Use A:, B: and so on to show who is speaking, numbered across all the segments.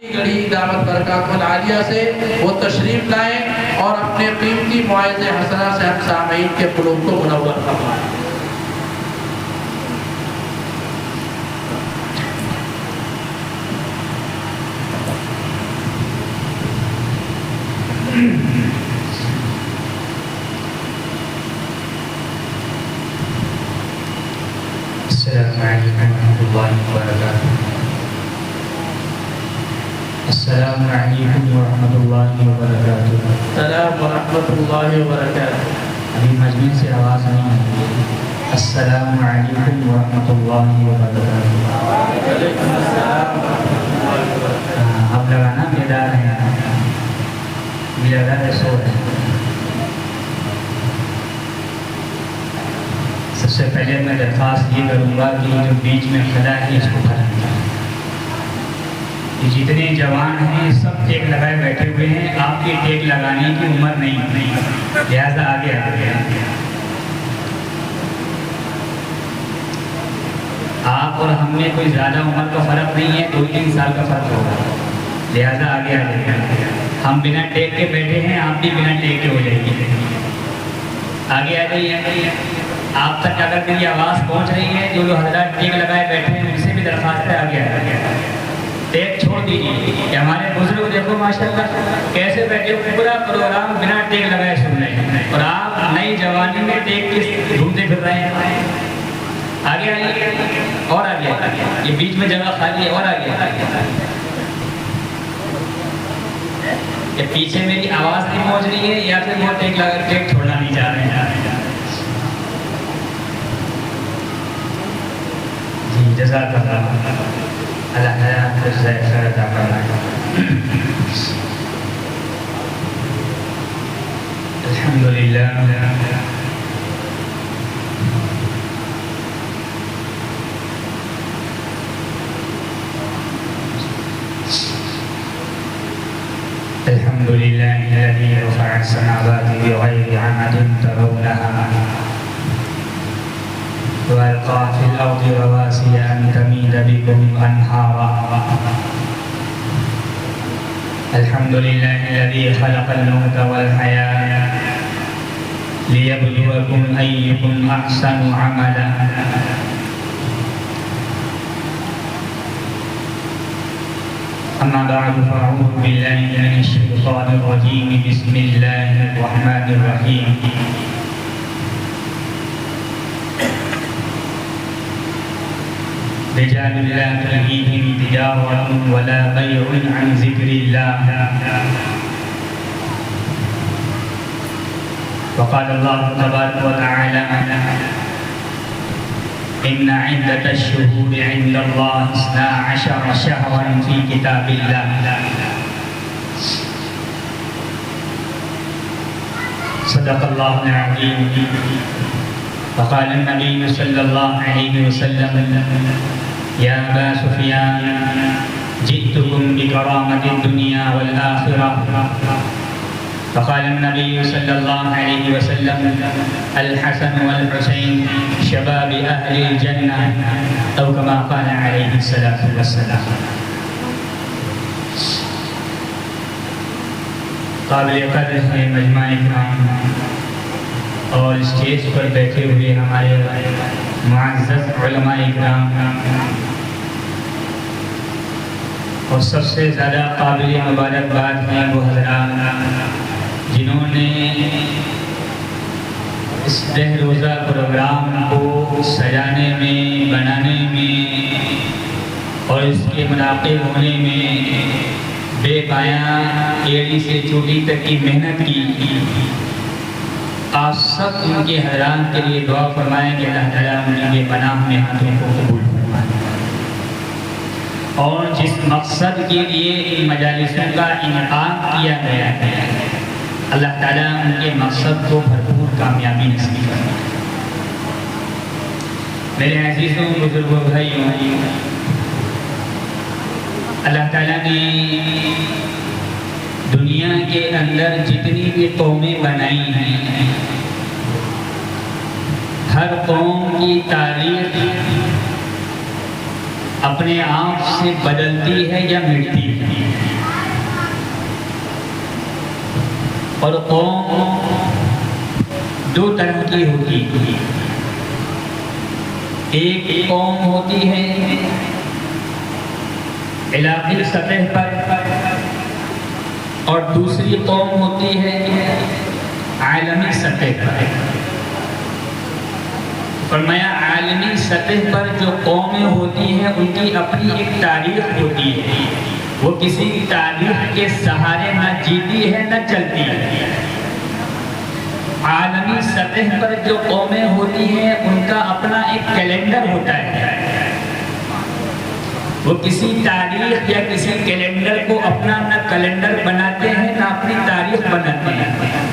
A: گڑی دعوت برکات العالیہ سے وہ تشریف لائیں اور اپنے قیمتی موعظے حسنہ سے ہم سامعین کے قلوب کو منور فرمائیں۔
B: السلام علیکم ورحمۃ اللہ وبرکاتہ۔ السلام علیکم ورحمۃ اللہ وبرکاتہ۔
A: السلام ورحمۃ اللہ وبرکاتہ۔
B: ابھی مجمع سے آواز نہیں آئی ہے۔ السلام علیکم ورحمۃ اللہ وبرکاتہ۔
A: وعلیکم السلام ورحمۃ اللہ وبرکاتہ۔
B: آپ لگانا بیدار ہیں، بیدار ہے، سو ہے۔ سب سے پہلے میں درخواست یہ کروں گا کہ جو بیچ میں کھڑا ہے اس کو کھڑا کیا۔ یہ جتنے جوان ہیں سب ٹیک لگائے بیٹھے ہوئے ہیں، آپ کی ٹیک لگانے کی عمر نہیں، لہذا آگے آ گیا۔ آپ اور ہم میں کوئی زیادہ عمر کا فرق نہیں ہے، 2-3 سال کا فرق ہوگا، لہذا آگے آ گیا۔ ہم بنا ٹیک کے بیٹھے ہیں، آپ بھی بنا ٹیک کے ہو جائیے، آگے آ جائیے۔ آپ تک اگر میری آواز پہنچ رہی ہے، جو حضرات ٹیک لگائے بیٹھے ہیں ان سے بھی درخواست ہے آگے آ گیا۔ ٹیک چھوڑ دیجیے کہ ہمارے بزرگ دیکھو ماشاءاللہ کیسے بیٹھے، پورا پروگرام بنا ٹیک لگائے سن رہے ہیں، اور آپ نئی جوانی میں ٹیک کے ڈھونڈتے پھر رہے ہیں۔ آگے آئیے اور آگے، یہ بیچ میں جگہ خالی ہے، اور آگے۔ کہ پیچھے میری آواز نہیں پہنچ رہی ہے یا پھر وہ ٹیک چھوڑنا نہیں چاہ رہے ہیں۔ جی جزاک اللہ، اللہ حیات خیر عطا فرمائے۔ الحمدللہ الحمدللہ الذی رفع السماوات بغیر عمد ترونها وألقى في الأرض رواسي أن تميد بكم أنهارا الحمد لله الذي خلق الموت والحياة ليبلوكم أيكم أحسن عملا أما بعد فأعوذ بالله من الشيطان الرجيم بسم الله الرحمن الرحيم رجال لا تلهيهم تجارة ولا بيع عن ذكر الله وقال الله تبارك وتعالى إن عدة الشهور عند الله 12 شهرا في كتاب الله صدق الله العظيم وقال النبي صلى الله عليه وسلم يا أبا سفيان جئتكم بكرامة الدنيا والآخرة فقال النبي صلى الله عليه وسلم الحسن والحسين شباب أهل الجنة أو كما قال عليه الصلاة والسلام۔ قابل قدر ہے مجمع اکرام اور اسٹیج پر بیٹھے ہوئے ہمارے معزز علماء اکرام، اور سب سے زیادہ قابل مبارکباد ہیں وہ حضرات جنہوں نے اس 10 روزہ پروگرام کو سجانے میں، بنانے میں اور اس کے منعقد ہونے میں بے پایاں ایڑی سے چوٹی تک کی محنت کی۔ آپ سب ان کے حضرات کے لیے دعا فرمائیں کہ اللہ تعالیٰ ان کے پناہ میں ہاتھوں کو قبول فرمائے، اور جس مقصد کے لیے ان مجالسوں کا انعقاد کیا گیا ہے اللہ تعالیٰ ان کے مقصد کو بھرپور کامیابی نصیب فرمائے۔ میرے عزیزوں، بزرگوں، بھائیوں، اللہ تعالیٰ نے دنیا کے اندر جتنی بھی قومیں بنائی ہیں، ہر قوم کی تاریخ اپنے آپ سے بدلتی ہے یا مٹتی ہے؟ اور قوم دو طرح کی ہوتی ہے، ایک قوم ہوتی ہے علاقائی سطح پر اور دوسری قوم ہوتی ہے عالمی سطح پر۔ فرمایا عالمی سطح پر جو قومیں ہوتی ہیں ان کی اپنی ایک تاریخ ہوتی ہے، وہ کسی تاریخ کے سہارے نہ جیتی ہے نہ چلتی ہے۔ عالمی سطح پر جو قومیں ہوتی ہیں ان کا اپنا ایک کیلنڈر ہوتا ہے، وہ کسی تاریخ یا کسی کیلنڈر کو اپنا نہ کیلنڈر بناتے ہیں نہ اپنی تاریخ بناتے ہیں۔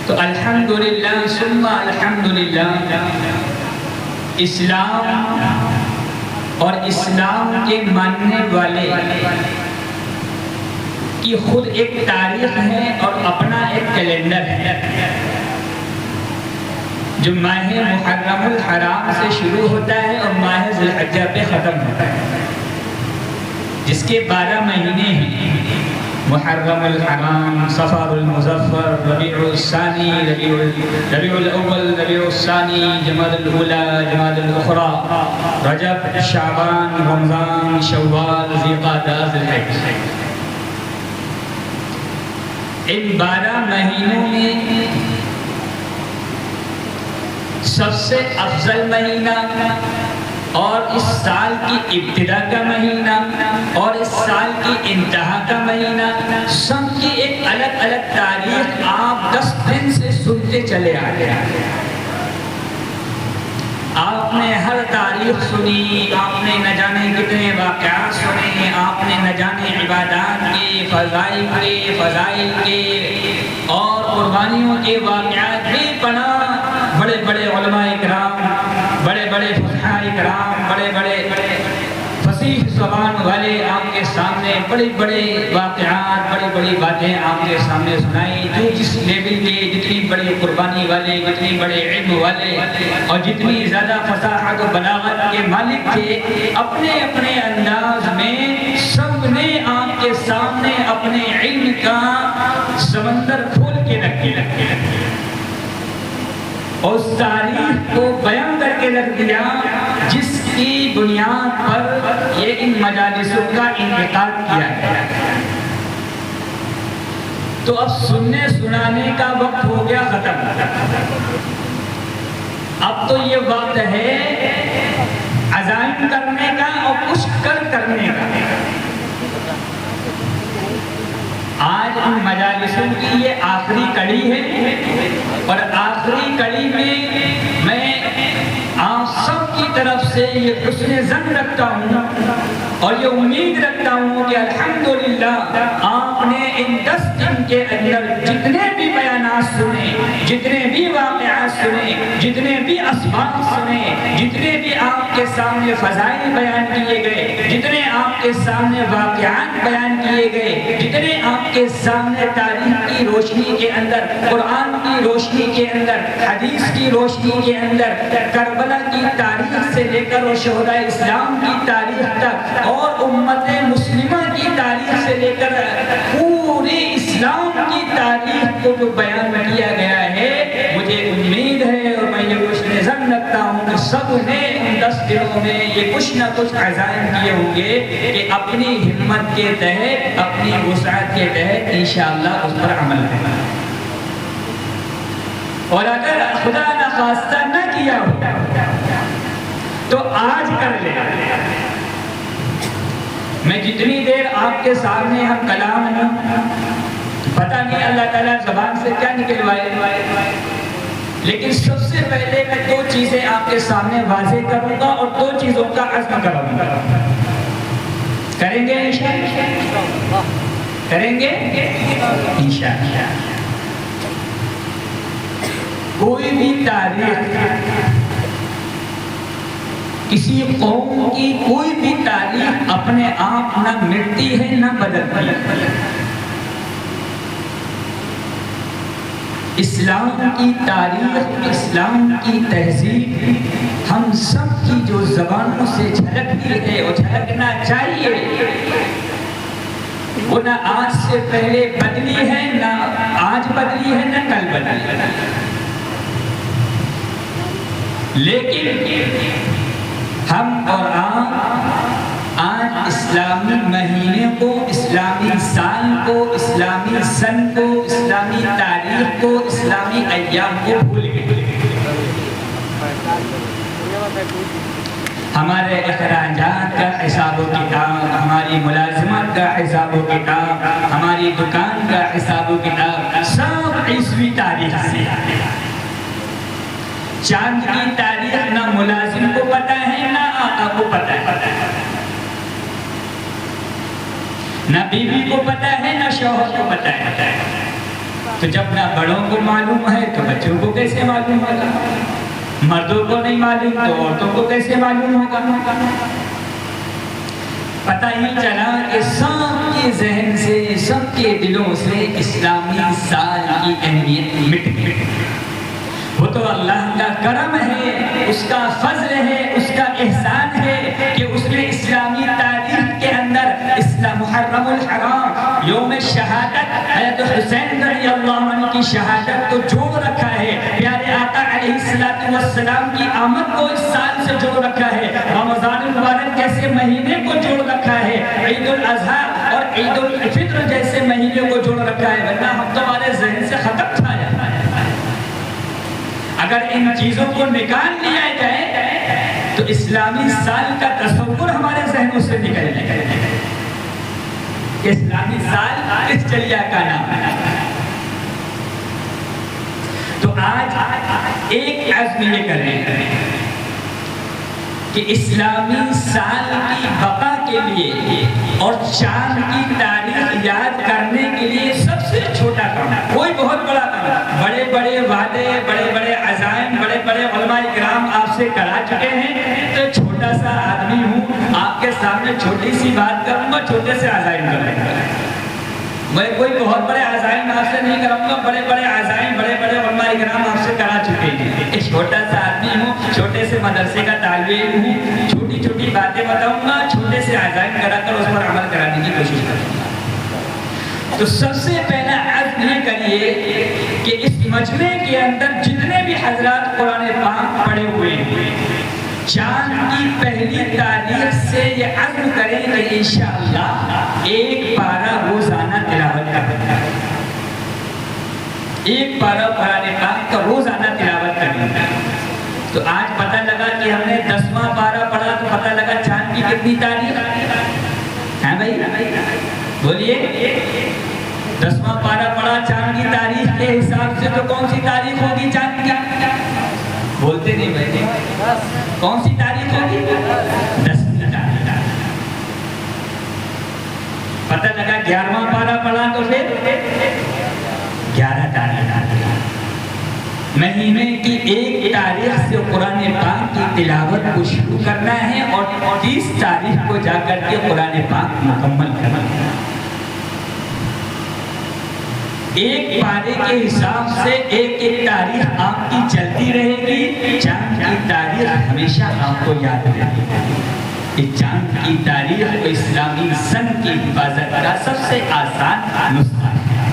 B: تو الحمدللہ ثم الحمدللہ اسلام اور اسلام کے ماننے والے کی خود ایک تاریخ ہے اور اپنا ایک کیلنڈر ہے جو ماہ محرم الحرام سے شروع ہوتا ہے اور ماہ ذی الحجہ پہ ختم ہوتا ہے، جس کے 12 مہینے ہیں: محرم الحرام، صفر المظفر، ربیع الثانی، ربیع الاول، ربیع الثانی، جمادی الاولی، جمادی الاخری، رجب، شعبان، رمضان، شوال، ذی القعدہ، ذی الحجہ۔ ان 12 مہینوں میں سب سے افضل مہینہ اور اس سال کی ابتدا کا مہینہ اور اس سال کی انتہا کا مہینہ، سب کی ایک الگ الگ تاریخ آپ 10 دن سے سنتے چلے آ گئے۔ آپ نے ہر تاریخ سنی، آپ نے نہ جانے کتنے واقعات سنے، آپ نے نہ جانے عبادات کے، فضائل کے اور قربانیوں کے واقعات بھی پڑھا۔ بڑے بڑے علماء اکرام، بڑے بڑے فقہاء اکرام، بڑے بڑے فصیح زبان والے آپ کے سامنے بڑے بڑے واقعات، بڑی بڑی باتیں آپ کے سامنے سنائی، جو جس لیول کے، جتنی بڑی قربانی والے، جتنی بڑے علم والے اور جتنی زیادہ فصاحت و بلاغت کے مالک تھے، اپنے اپنے انداز میں سب نے آپ کے سامنے اپنے علم کا سمندر کھول کے رکھے اور اس تاریخ کو بیان کر کے رکھ دیا جس کی بنیاد پر یہ ان مجالسوں کا انعقاد کیا ہے۔ تو اب سننے سنانے کا وقت ہو گیا ختم، اب تو یہ وقت ہے عزائم کرنے کا اور کچھ کرنے کا۔ آج ان مجالسوں کی یہ آخری کڑی ہے اور آخری کڑی میں میں آپ سب کی طرف سے یہ حسن ظن رکھتا ہوں اور یہ امید رکھتا ہوں کہ الحمدللہ آپ نے ان 10 دن کے اندر جتنے بھی بیانات سنے، جتنے بھی واقعات سنے، جتنے بھی اسباب سنے، جتنے بھی آپ کے سامنے فضائل بیان کیے گئے، جتنے آپ کے سامنے واقعات بیان کیے گئے، جتنے آپ کے سامنے تاریخ کی روشنی کے اندر، قرآن کی روشنی کے اندر، حدیث کی روشنی کے اندر، کربلا کی تاریخ سے لے کر شہداء اسلام کی تاریخ تک اور امت مسلمہ کی تاریخ سے لے کر پورے اسلام کی تاریخ کو جو بیان کیا گیا ہے، مجھے امید ہے اور میں یہ حسن ظن رکھتا ہوں کہ سب نے ان 10 دنوں میں یہ کچھ نہ کچھ عزائم کیے ہوں گے کہ اپنی ہمت کے تحت، اپنی وسعت کے تحت انشاءاللہ اس پر عمل کرنا۔ اور اگر خدا نخواستہ نہ کیا ہو تو آج کر لے۔ میں جتنی دیر آپ کے سامنے ہم کلام ہوں، پتہ نہیں اللہ تعالیٰ زبان سے کیا نکلوائے، لیکن سب سے پہلے میں 2 چیزیں آپ کے سامنے واضح کروں گا اور 2 چیزوں کا عزم کروں گا۔ کریں گے انشاءاللہ؟ کریں گے انشاءاللہ۔ کوئی بھی تاریخ، کسی قوم کی کوئی بھی تاریخ اپنے آپ نہ مٹتی ہے نہ بدلتی ہے۔ اسلام کی تاریخ، اسلام کی تہذیب ہم سب کی جو زبانوں سے جھلکتی ہے اور جھلکنا چاہیے، وہ نہ آج سے پہلے بدلی ہے، نہ آج بدلی ہے، نہ کل بدلی ہے، لیکن ہم اور آپ آج اسلامی مہینے کو، اسلامی سال کو، اسلامی سن کو، اسلامی تاریخ کو، اسلامی ایام کو بھول گئے۔ ہمارے اخراجات کا حساب و کتاب، ہماری ملازمت کا حساب و کتاب، ہماری دکان کا حساب و کتاب سب عیسوی تاریخ سے۔ چاند کی تاریخ نہ ملازم کو پتہ ہے، نہ آقا کو پتہ ہے، نہ بیوی کو پتہ ہے، نہ شوہر کو پتہ ہے۔ تو جب نہ بڑوں کو معلوم ہے تو بچوں کو کیسے معلوم ہوگا؟ مردوں کو نہیں معلوم تو عورتوں کو کیسے معلوم ہوگا؟ پتہ ہی چلا کہ سب کے ذہن سے، سب کے دلوں سے اسلامی سال کی اہمیت مٹ گئی۔ وہ تو اللہ کا کرم ہے، اس کا فضل ہے، اس کا احسان ہے کہ اس نے اسلامی تاریخ کے اندر محرم الحرام یوم شہادت حضرت حسین رضی اللہ عنہ کی شہادت کو جوڑ رکھا ہے، پیارے آقا علیہ السلام کی آمد کو اس سال سے جوڑ رکھا ہے، رمضان المبارک جیسے مہینے کو جوڑ رکھا ہے، عید الاضحیٰ اور عید الفطر جیسے مہینے کو جوڑ رکھا ہے، ورنہ ہم تو ہمارے ذہن سے ختم تھا۔ اگر ان چیزوں کو نکال لیا جائے تو اسلامی سال کا تصور ہمارے ذہنوں سے نکل جائے۔ اسلامی سال کس چلیا کا نام ہے؟ تو آج ایک عزم یہ کریں کہ اسلامی سال کی بقا کے لیے اور چاند کی تاریخ یاد کرنے کے لیے سب سے چھوٹا کام، کوئی بہت بڑا کام، بڑے بڑے وعدے، بڑے بڑے عزائم، بڑے بڑے علماء کرام آپ سے کرا چکے ہیں، تو چھوٹا سا آدمی ہوں، آپ کے سامنے چھوٹی سی بات کروں گا، چھوٹے سے عزائم کروں گا۔ میں کوئی بہت بڑے عزائم آپ سے نہیں کروں گا، بڑے بڑے عزائم، بڑے بڑے علماء کرام آپ سے کرا چکے ہیں۔ ایک چھوٹا سا آدمی ہوں، چھوٹے سے مدرسے کا طالب علم ہوں، چھوٹی چھوٹی باتیں بتاؤں گا، چھوٹے سے عزائم کرا کر اس پر عمل کرانے کی کوشش کروں گا۔ تو سب سے پہلا عزم یہ کریے کہ اس مجمع کے اندر جتنے بھی حضرات قرآن پاک پڑھے ہوئے ہیں، چاند کی پہلی تاریخ سے یہ عزم کریں کہ انشاءاللہ ایک پارہ روزانہ تلاوت کریں، ایک پارہ قرآن پاک کا روزانہ تلاوت کریں۔ تو آج پتہ لگا کہ ہم نے 10واں پارہ پڑھا تو پتہ لگا چاند کی کتنی تاریخ ہے بھائی؟ بولیے، 10واں پارہ پڑھا چاند کی تاریخ کے حساب سے، تو کون سی تاریخ ہوگی چاند کی؟ بولتے نہیں بھائی، کون سی تاریخ ہوگی؟ 10ویں تاریخ۔ پتہ لگا 11واں پارہ پڑھا تو پھر 11 تاریخ۔ مہینے کی 1 تاریخ سے قرآن پاک کی تلاوت کو شروع کرنا ہے اور 30 تاریخ کو جا کر کے قرآن پاک مکمل کرنا ہے۔ ایک پارے کے حساب سے ایک تاریخ آپ کی چلتی رہے گی، چاند کی تاریخ ہمیشہ آپ کو یاد رہے گی۔ یہ چاند کی تاریخ کو اسلامی سن کی حفاظت کا سب سے آسان نسخہ ہے۔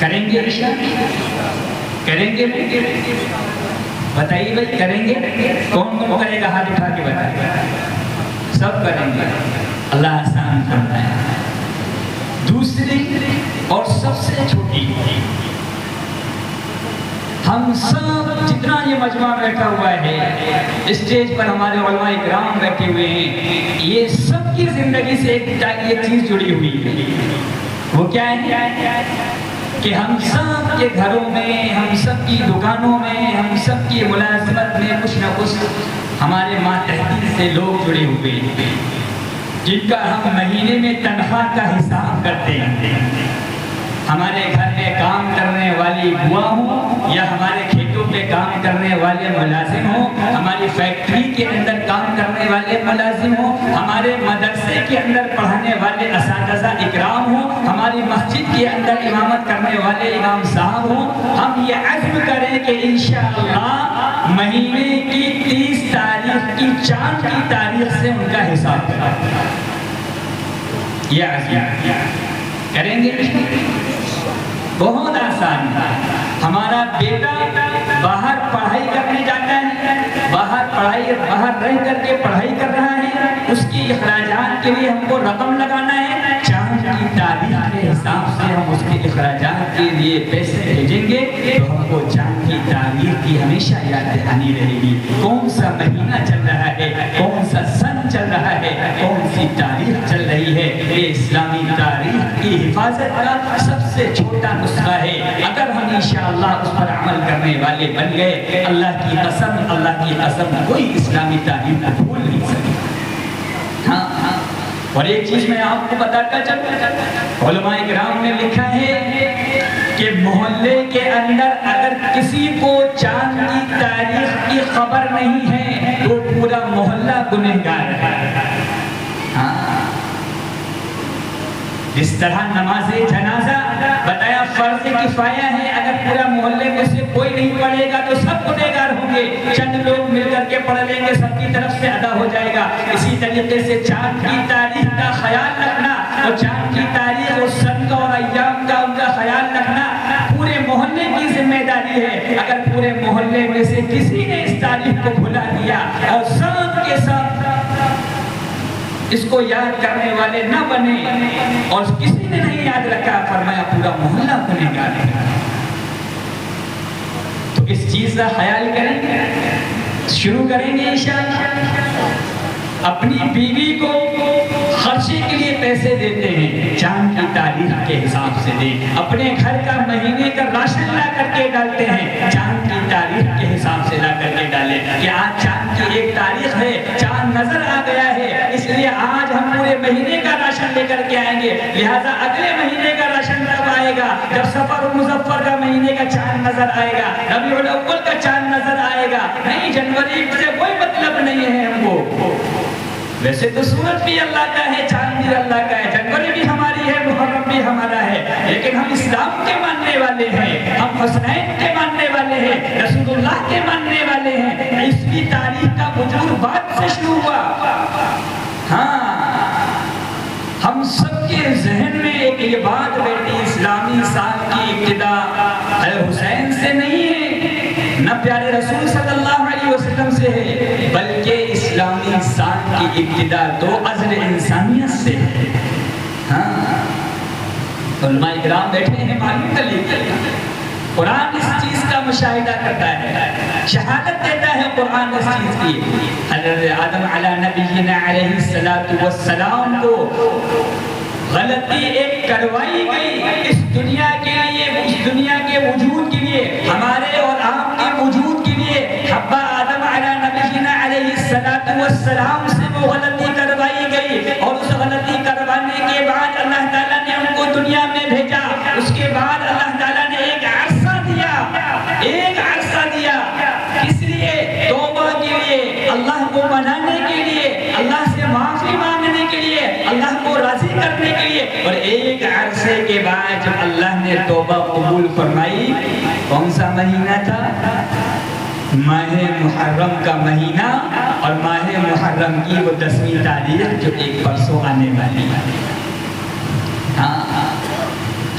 B: کریں گے کریں گے بتائیے بھائی، کریں گے؟ کون کون کرے گا؟ ہاتھ اٹھا کے بتائیے۔ سب کریں گے، اللہ آسان کرتا ہے۔ دوسری اور سب سے چھوٹی، ہم سب جتنا یہ مجمع بیٹھا ہوا ہے، اسٹیج پر ہمارے علماء کرام بیٹھے ہوئے ہیں، یہ سب کی زندگی سے ایک چیز جڑی ہوئی ہے۔ وہ کیا ہے کہ ہم سب کے گھروں میں، ہم سب کی دکانوں میں، ہم سب کی ملازمت میں کچھ نہ کچھ ہمارے ماتحتی سے لوگ جڑے ہوئے ہیں، جن کا ہم مہینے میں تنخواہ کا حساب کرتے ہیں۔ ہمارے گھر میں کام کرنے والی بوا ہوں یا ہمارے کھیتوں پہ کام کرنے والے ملازم ہوں، ہماری فیکٹری کے اندر کام کرنے والے ملازم ہوں، ہمارے مدرسے کے اندر پڑھانے والے اساتذہ اکرام ہوں، ہماری مسجد کے اندر امامت کرنے والے امام صاحب ہوں، ہم یہ عزم کریں کہ انشاءاللہ مہینے کی 30 تاریخ کی چاند کی تاریخ سے ان کا حساب کریں۔ یہ عزیز کریں گے بہت آسان ہے. ہمارا بیٹا باہر پڑھائی کرنے جاتا ہے, باہر رہ کر کے پڑھائی کر رہا ہے, اس کی اخراجات کے لیے ہم کو رقم لگانا ہے. چاند کی تاریخ کے حساب سے ہم اس کے اخراجات کے لیے پیسے بھیجیں گے تو ہم کو چاند کی تاریخ کی ہمیشہ یاد دہانی رہے گی. کون سا مہینہ چل رہا ہے, کون سا سن چل رہا ہے, کون سی تاریخ چل رہی ہے, یہ اسلامی تاریخ کی حفاظت کا سب سے چھوٹا نسخہ ہے. اگر ہم انشاءاللہ اس پر عمل کرنے والے بن گئے, اللہ کی قسم کوئی اسلامی تاریخ کو بھول نہیں سکے. ہاں اور ایک چیز میں آپ کو بتاتا چلوں, علماء کرام نے لکھا ہے کہ محلے کے اندر اگر کسی کو چاند کی تاریخ کی خبر نہیں ہے تو پورا محلہ گنہگار ہے. جس طرح نماز جنازہ بتایا فرض کفایہ ہے, اگر پورا محلے میں سے کوئی نہیں پڑھے گا تو سب گنہگار ہوں گے, چند لوگ مل کر کے پڑھ لیں گے, سب کی طرف سے ادا ہو جائے گا. اسی طریقے سے چاند کی تاریخ کا خیال رکھنا اور چاند کی تاریخ اور سن کا اور ایام کا ان کا خیال رکھنا پورے محلے کی ذمہ داری ہے. اگر پورے محلے میں سے کسی نے اس تاریخ کو بھلا دیا اور سب کے ساتھ اس کو یاد کرنے والے نہ بنے اور کسی نے نہیں یاد رکھا, فرمایا پورا محلہ گنہگار ہے. تو اس چیز کا خیال کریں گے, شروع کریں گے انشاءاللہ. اپنی بیوی کو خرچے کے لیے پیسے دیتے ہیں, چاند کی تاریخ کے حساب سے دیں. اپنے گھر کا مہینے کا راشن لا کر کے ڈالتے ہیں, چاند کی تاریخ کے حساب سے لا کر کے ڈالیں کہ آج چاند کی ایک تاریخ ہے, چاند نظر آ گیا ہے, اس لیے آج ہم پورے مہینے کا راشن لے کر کے آئیں گے, لہٰذا اگلے مہینے کا راشن کب آئے گا, جب سفر و مظفر کا مہینے کا چاند نظر آئے گا, ربیع الاول کا چاند نظر آئے گا. نہیں, جنوری سے کوئی مطلب نہیں ہے ہم کو. ویسے تو سورج بھی اللہ کا ہے, چاند بھی اللہ کا ہے, جنوری بھی ہماری ہے, محرم بھی ہمارا ہے, لیکن ہم اسلام کے ماننے والے ہیں, ہم حسنین کے ماننے والے ہیں, رسول اللہ کے ماننے والے ہیں. عیسوی تاریخ کا وجود بعد سے شروع ہوا. ہاں, ہم سب کے ذہن میں ایک یہ بات بیٹھی, اسلامی سال کی ابتدا حسین سے نہیں ہے, نہ پیارے رسول صلی اللہ علیہ وسلم سے ہے, بلکہ اسلامی سال کی ابتدا تو عزل انسانیت سے ہے. ہاں, علماء کرام بیٹھے ہیں, معلوم کر لیجیے. قرآن اس چیز کا مشاہدہ کرتا ہے, شہادت دیتا ہے قرآن اس چیز کی. حضرت آدم علی نبینا علیہ السلام کو غلطی ایک کروائی گئی اس دنیا کے لیے, اس دنیا کے وجود کے لیے, ہمارے اور آپ کے وجود کے لیے. حبا آدم علی نبینا علیہ السلام سے وہ غلطی کروائی گئی, اور اس غلطی کروانے کے بعد اللہ تعالیٰ نے ان کو دنیا میں بھیجا. اس کے بعد اللہ تعالیٰ نے ایک عرصہ دیا, کس لیے؟ توبہ کے لیے, اللہ کو منانے کے لیے, اللہ سے معافی مانگنے کے لیے, اللہ کو راضی کرنے کے لیے. اور ایک عرصے کے بعد جب اللہ نے توبہ قبول فرمائی, کون سا مہینہ تھا؟ ماہ محرم کا مہینہ, اور ماہ محرم کی وہ 10ویں تاریخ جو ایک پرسوں آنے والی ہے.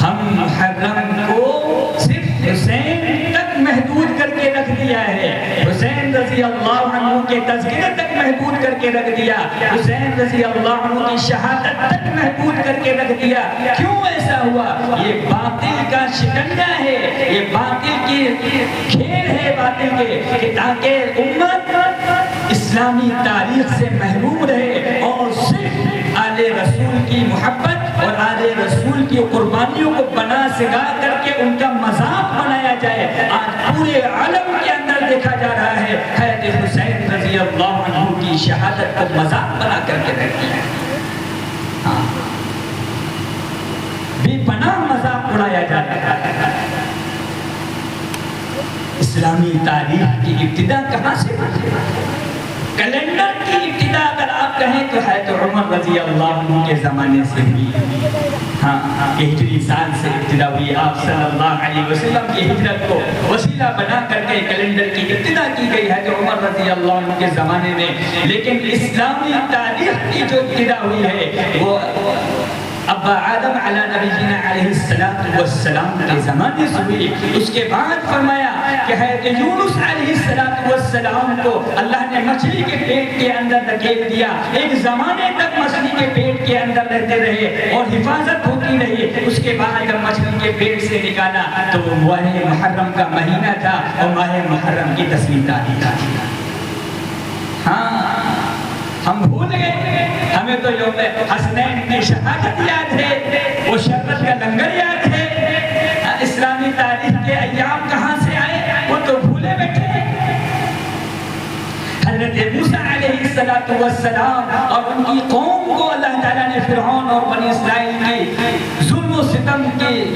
B: ہم محرم کو صرف حسین تک محدود کر کے رکھ دیا ہے, حسین رضی اللہ عنہ کے تذکرے تک محدود کر کے رکھ دیا, حسین رضی اللہ عنہ کی شہادت تک محدود کر کے رکھ دیا. کیوں ایسا ہوا؟ یہ باطل کا شکنجہ ہے, یہ باطل کی کھیل ہے باطل کے, کہ تاکہ امت اسلامی تاریخ سے محروم رہے اور صرف آل رسول کی محبت اور آل رسول کی قربانیوں کو بنا سگا کر کے ان کا مذاق بنایا جائے. آج پورے عالم کے اندر دیکھا جا رہا ہے حضرت حسین رضی اللہ عنہ کی شہادت کو مذاق بنا کر کے رکھ دیا. بے پناہ مذاق اڑایا جاتا ہے. اسلامی تاریخ کی ابتدا کہاں سے ہوئی؟ کیلنڈر کی ابتدا اگر آپ کہیں تو ہے تو عمر رضی اللہ عنہ کے زمانے سے ہوئی. ہاں, کہ ہجری سال سے ابتدا ہوئی، آپ صلی اللہ علیہ وسلم کی ہجرت کو وسیلہ بنا کر کے کیلنڈر کی ابتدا کی گئی ہے جو عمر رضی اللہ عنہ کے زمانے میں، لیکن اسلامی تاریخ کی جو ابتدا ہوئی ہے وہ ابا آدم علی نبینا علیہ السلام کے زمانے سے ہوئی۔ اس کے بعد فرمایا کہ حضرت یونس علیہ السلام کو اللہ نے مچھلی کے پیٹ کے اندر دھکیل دیا، ایک زمانے تک مچھلی کے پیٹ کے اندر رہتے رہے اور حفاظت ہوتی رہی۔ اس کے بعد جب مچھلی کے پیٹ سے نکالا تو وہ ماہ محرم کا مہینہ تھا اور ماہ محرم کی 10ویں تاریخ تھی۔ ہاں ہم بھول گئے، ہمیں تو یوم حسنین کی شہادت یاد ہے، وہ شربت کا لنگر یاد ہے، اسلامی تاریخ کے ایام کہاں سے آئے وہ تو بھولے بیٹھے۔ حضرت موسیٰ علیہ السلام اور ان کی قوم کو اللہ تعالیٰ نے فرعون اور بنی اسرائیل کی ظلم و ستم کی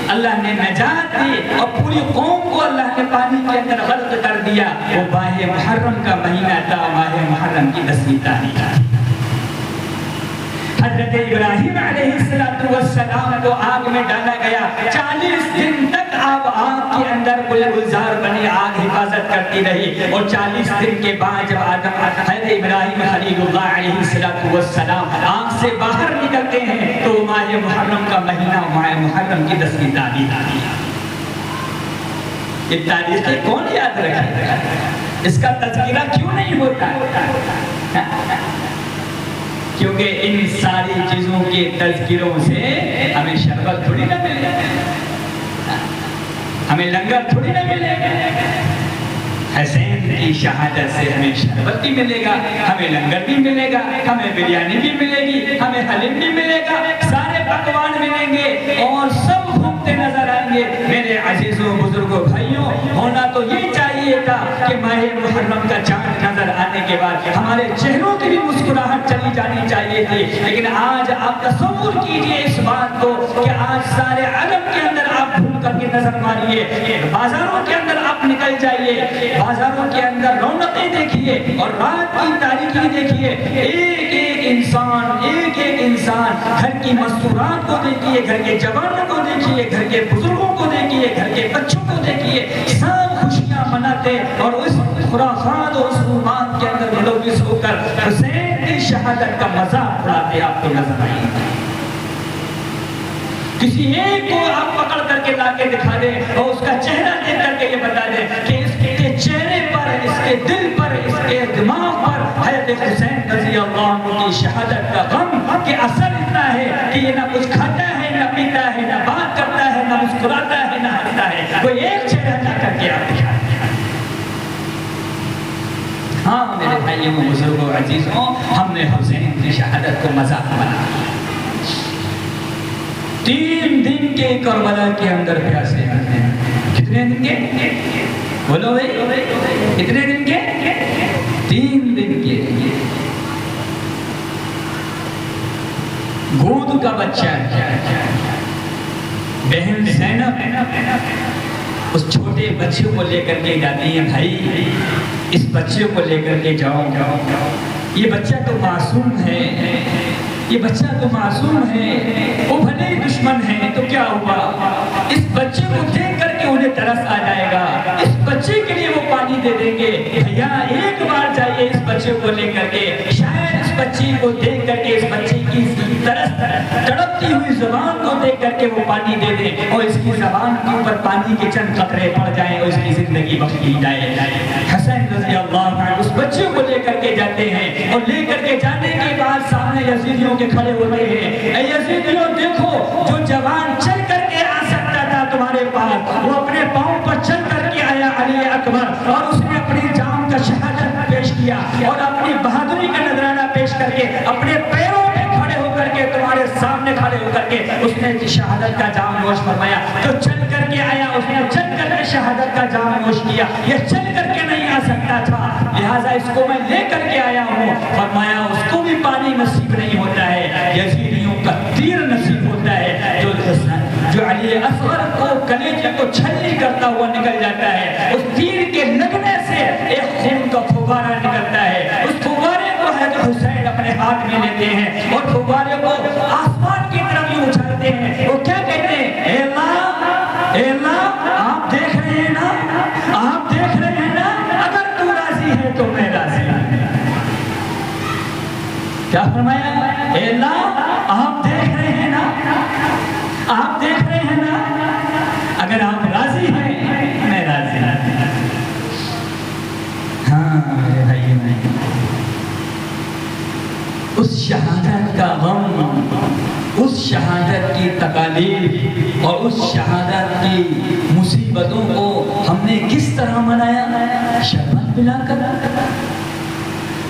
B: اللہ نے نجات دی اور پوری قوم کو اللہ نے پانی کے اندر غرق کر دیا۔ وہ ماہ محرم کا مہینہ تھا، ماہ محرم کی 10ویں تاریخ تھی۔ حضرت ابراہیم علیہ السلام کو آگ میں ڈالا گیا، 40 دن تک آگ کے اندر گلزار بنی آگ حفاظت کرتی رہی، اور 40 دن کے بعد جب حضرت ابراہیم خلیل اللہ علیہ السلام آگ سے باہر نکلتے ہیں تو ماہ محرم کا مہینہ ماہ محرم کی 10ویں تاریخ آتی ہے۔ یہ تاریخیں کون یاد رکھے؟ اس کا تذکرہ کیوں نہیں ہوتا؟ کیونکہ ان ساری چیزوں کے تذکروں سے ہمیں شربت تھوڑی نہ ملے گا، ہمیں لنگر تھوڑی نہ ملے گا۔ حسین کی شہادت سے ہمیں شربت بھی ملے گا، ہمیں لنگر بھی ملے گا، ہمیں بریانی بھی ملے گی، ہمیں حلیم بھی ملے گا، سارے پکوان ملیں گے اور سب گھومتے نظر آئیں گے۔ میرے عزیزوں بزرگوں بھائیوں، ہونا تو یہ چاہیے تھا کہ ماہ محرم کا چاند نظر آنے کے بعد ہمارے چہروں کی بھی مسکراہٹ چلی جانی چاہیے تھی، لیکن آج آپ تصور کیجئے اس بات کو کہ آج سارے عالم کے اندر آپ گھوم کر کے نظر ماریے، بازاروں کے اندر آپ نکل جائیے، بازاروں کے اندر رونقیں دیکھیے اور رات کی تاریکی دیکھیے، ایک ایک انسان گھر کی مستورات کو دیکھیے، گھر کے جوانوں کو دیکھیے، گھر کے بزرگوں کو دیکھیے، گھر کے بچوں کو دیکھیے، سب خوشیاں مناتے اور اس خرافات اور اس رومان کے اندر ملوث ہو کر حسین کی شہادت کا مذاق اڑاتے آپ کو نظر آئیں گے۔ کسی ایک کو آپ پکڑ کر کے لا کے دکھا دیں اور اس کا چہرہ دیکھ کر کے یہ بتا دیں کہ اس کے چہرے پر، اس کے دل پر، اس کے دماغ پر حضرت حسین رضی اللہ عنہ کی شہادت کا غم کہ اثر اتنا ہے کہ یہ نہ کچھ کھاتا ہے، نہ پیتا ہے، نہ بات کرتا ہے، نہ مسکراتا ہے، نہ ہنستا ہے، کوئی ایک چہرہ لا کر کے آپ دکھا دیں۔ ہاں میرے بھائیوں بزرگوں عزیزوں، ہم نے حسین کی شہادت کو مذاق بنا دیا۔ 3 دن کے کربلا کے اندر پیاسے ہیں۔ کتنے دن کے؟ بولو بھائی، کتنے دن کے؟ 3 دن کے۔ گود کا بچہ بہن زینب اس چھوٹے بچے کو لے کر کے جاتی ہے، بھائی اس بچے کو لے کر کے جاؤ، یہ بچہ تو معصوم ہے، یہ بچہ تو معصوم ہے، وہ بھلے ہی دشمن ہے تو کیا ہوا، اس بچے کو دیکھ کر کے انہیں ترس آ جائے گا، اس بچے کے لیے وہ پانی دے دیں گے۔ بھیا ایک بار جائیے اس بچے کو لے کر کے، شاید اس بچے کو دیکھ کر کے، اس بچے کی تڑپتی ہوئی زبان کو دیکھ کر کے وہ پانی دے دیں اور اس کی زبان کے اوپر پانی کے چند قطرے پڑ جائیں اور اس کی زندگی بخش دی جائے۔ حسین رضی اللہ عنہ اس بچے کو لے کر کے جاتے ہیں اور لے کر کے جانے کے بعد سامنے یزیدیوں کے کھڑے ہوتے ہیں، اے یزیدیوں دیکھو جو جوان چل کر کے آ سکتا تھا تمہارے پاس، وہ اپنے پاؤں پر چل کر کے آیا علی اکبر، اور اس نے اپنی جان کا شہادت پیش کیا اور اپنی بہادری کا نذرانہ پیش کر کے اپنے پیروں پہ کھڑے ہو کر کے تمہارے سامنے کھڑے ہو کر کے اس نے شہادت کا جام نوش فرمایا۔ جو چل کر کے آیا اس نے چل کر کے شہادت کا جام نوش کیا، یہ چل کر کے نہیں آ سکتا تھا، لہٰذا اس کو میں لے کر کے آیا ہوں۔ فرمایا اس کو بھی پانی نصیب نہیں ہوتا ہے، یزیدیوں کا تیر نصیب ہوتا ہے، جو علی اصغر کو کلیجے کو چھلنی کرتا ہوا نکل جاتا ہے، اس تیر کے لگنے سے ایک خون کا پھوارا نکلتا ہے، اس پھوارے کو حضرت حسین اپنے ہاتھ میں لیتے ہیں اور پھوارے کو آسمان کی طرف ہی اچھالتے ہیں۔ وہ کیا کیا فرمایا؟ اے اللہ آپ دیکھ رہے ہیں نا، آپ دیکھ رہے ہیں نا، اگر آپ راضی ہیں میں راضی ہوں۔ ہاں میرے بھائی، میں اس شہادت کا غم، اس شہادت کی تکالیف اور اس شہادت کی مصیبتوں کو ہم نے کس طرح منایا؟ شربت پلا کر۔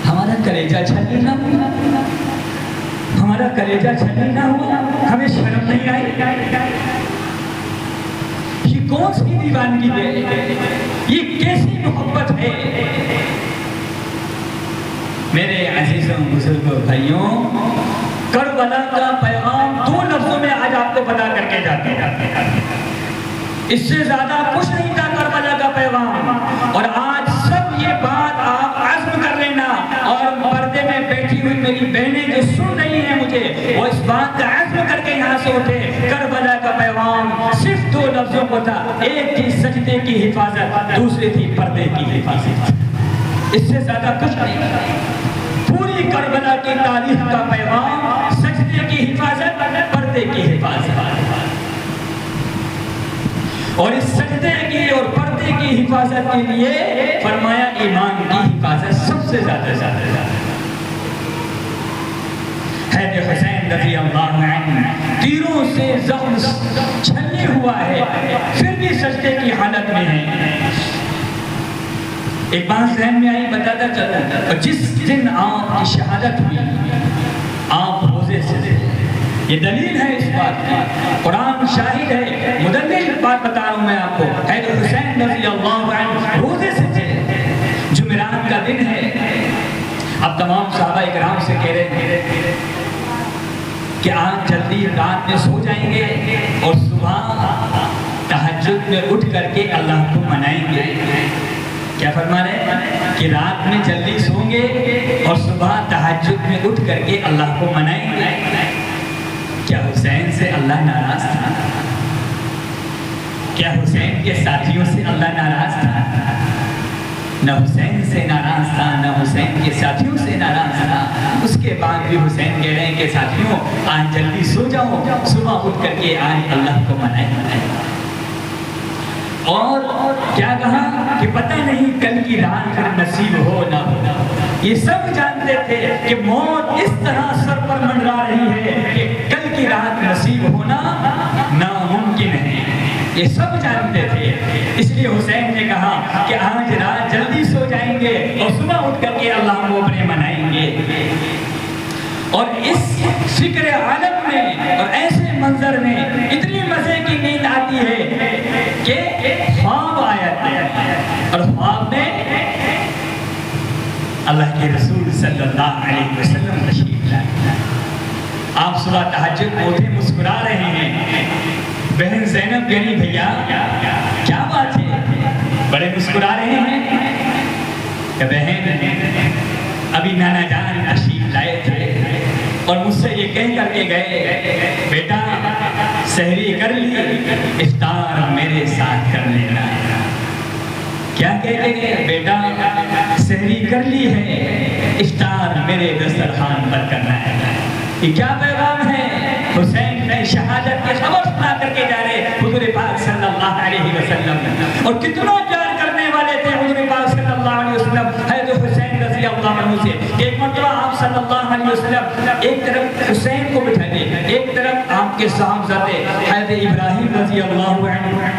B: ہمارا کلیجہ چھلنی نہ ہوا، ہمارا کلیجہ چھلنی نہ ہوا، ہمیں شرم نہیں آئی؟ یہ کون سی دیوانگی ہے؟ یہ کیسی محبت ہے؟ میرے عزیزوں بزرگوں بھائیوں، کربلا کا پیغام 2 لفظوں میں آج آپ کو بتا کر کے جاتے ہیں، اس سے زیادہ کچھ نہیں تھا کربلا کا پیغام۔ اور آج سب یہ بات آپ عزم کر لینا، اور پردے میں بیٹھی ہوئی میری بہنیں جو سن رہی ہیں مجھے، وہ اس بات کا عزم کر کے یہاں سے اٹھے۔ کربلا کا پیغام صرف 2 لفظوں کو تھا، ایک تھی سجدے کی حفاظت، دوسری تھی پردے کی حفاظت، اس سے زیادہ کچھ نہیں۔ پوری کربلا کی تاریخ کا پیغام سجدے کی حفاظت، پردے کی حفاظت، اور اس سجدے کی اور پردے کی حفاظت کے لیے فرمایا ایمان کی حفاظت سب سے زیادہ حیدر حسین رضی اللہ عنہ تیروں سے زخم چھلے ہوا ہے، پھر بھی سجدے کی حالت میں ہے۔ ایک بات ذہن میں آئی، بتاتا چلوں، جس دن آپ کی شہادت ہوئی آپ روزے سے تھے، یہ دلیل ہے اس بات کی، قرآن شاہد ہے، مدلل بات بتا رہا ہوں میں آپ کو۔ حیدر حسین رضی اللہ عنہ روزے سے تھے، جمعرات کا دن ہے۔ اب تمام صحابہ اکرام سے کہہ رہے ہیں کہ آج جلدی رات میں سو جائیں گے اور صبح تہجد میں اٹھ کر کے اللہ کو منائیں گے۔ کیا فرما رہے ہیں کہ رات میں جلدی سویں گے اور صبح تہجد میں اٹھ کر کے اللہ کو منائیں گے۔ کیا حسین سے اللہ ناراض تھا؟ کیا حسین کے ساتھیوں سے اللہ ناراض تھا؟ نہ حسین سے ناراض تھا، نہ حسین کے ساتھیوں سے ناراض تھا۔ اس کے بعد بھی حسین کہہ رہے ہیں کہ ساتھیوں آج جلدی سو جاؤ، صبح اٹھ کر کے آج اللہ کو منائیں۔ اور کیا کہا کہ پتہ نہیں کل کی رات پھر نصیب ہو نہ ہو۔ یہ سب جانتے تھے کہ موت اس طرح سر پر منڈرا رہی ہے کہ کل کی رات نصیب ہونا ناممکن ہے، یہ سب جانتے تھے۔ اس لیے حسین نے کہا کہ آج رات جلدی سو جائیں گے اور صبح اٹھ کر کے اللہ کو اپنے منائیں گے۔ اور اس فکر عالم میں اور ایسے منظر میں اتنی مزے کی نیند آتی ہے کہ خواب آیا اور خواب میں اللہ کے رسول صلی اللہ علیہ وسلم تشریف لائے۔ آپ صبح تہجد میں اٹھے، مسکرا رہے ہیں۔ بہن زینب کہی بھیا کیا بات ہے، بڑے مسکرا رہے ہیں؟ کہ بہن ابھی نانا جان تشریف لائے تھے اور مجھ سے یہ کہہ کر کے گئے بیٹا سحری کر لی، افطار میرے ساتھ کر لینا۔ کیا کہتے ہیں؟ بیٹا سحری کر لی ہے، افطار میرے دسترخوان پر کرنا ہے۔ یہ کیا پیغام ہے؟ حسین نے شہادت کی خبر سنا کر کے جا رہے حضور پاک صلی اللہ علیہ وسلم، اور کتنا پیار کرنے والے تھے حضور پاک صلی اللہ علیہ وسلم حضرت حسین رضی اللہ عنہ سے کہ ایک مرتبہ آپ صلی اللہ علیہ وسلم ایک طرف حسین کو بٹھا دے، ایک طرف آپ کے صاحبزادے حضرت ابراہیم رضی اللہ عنہ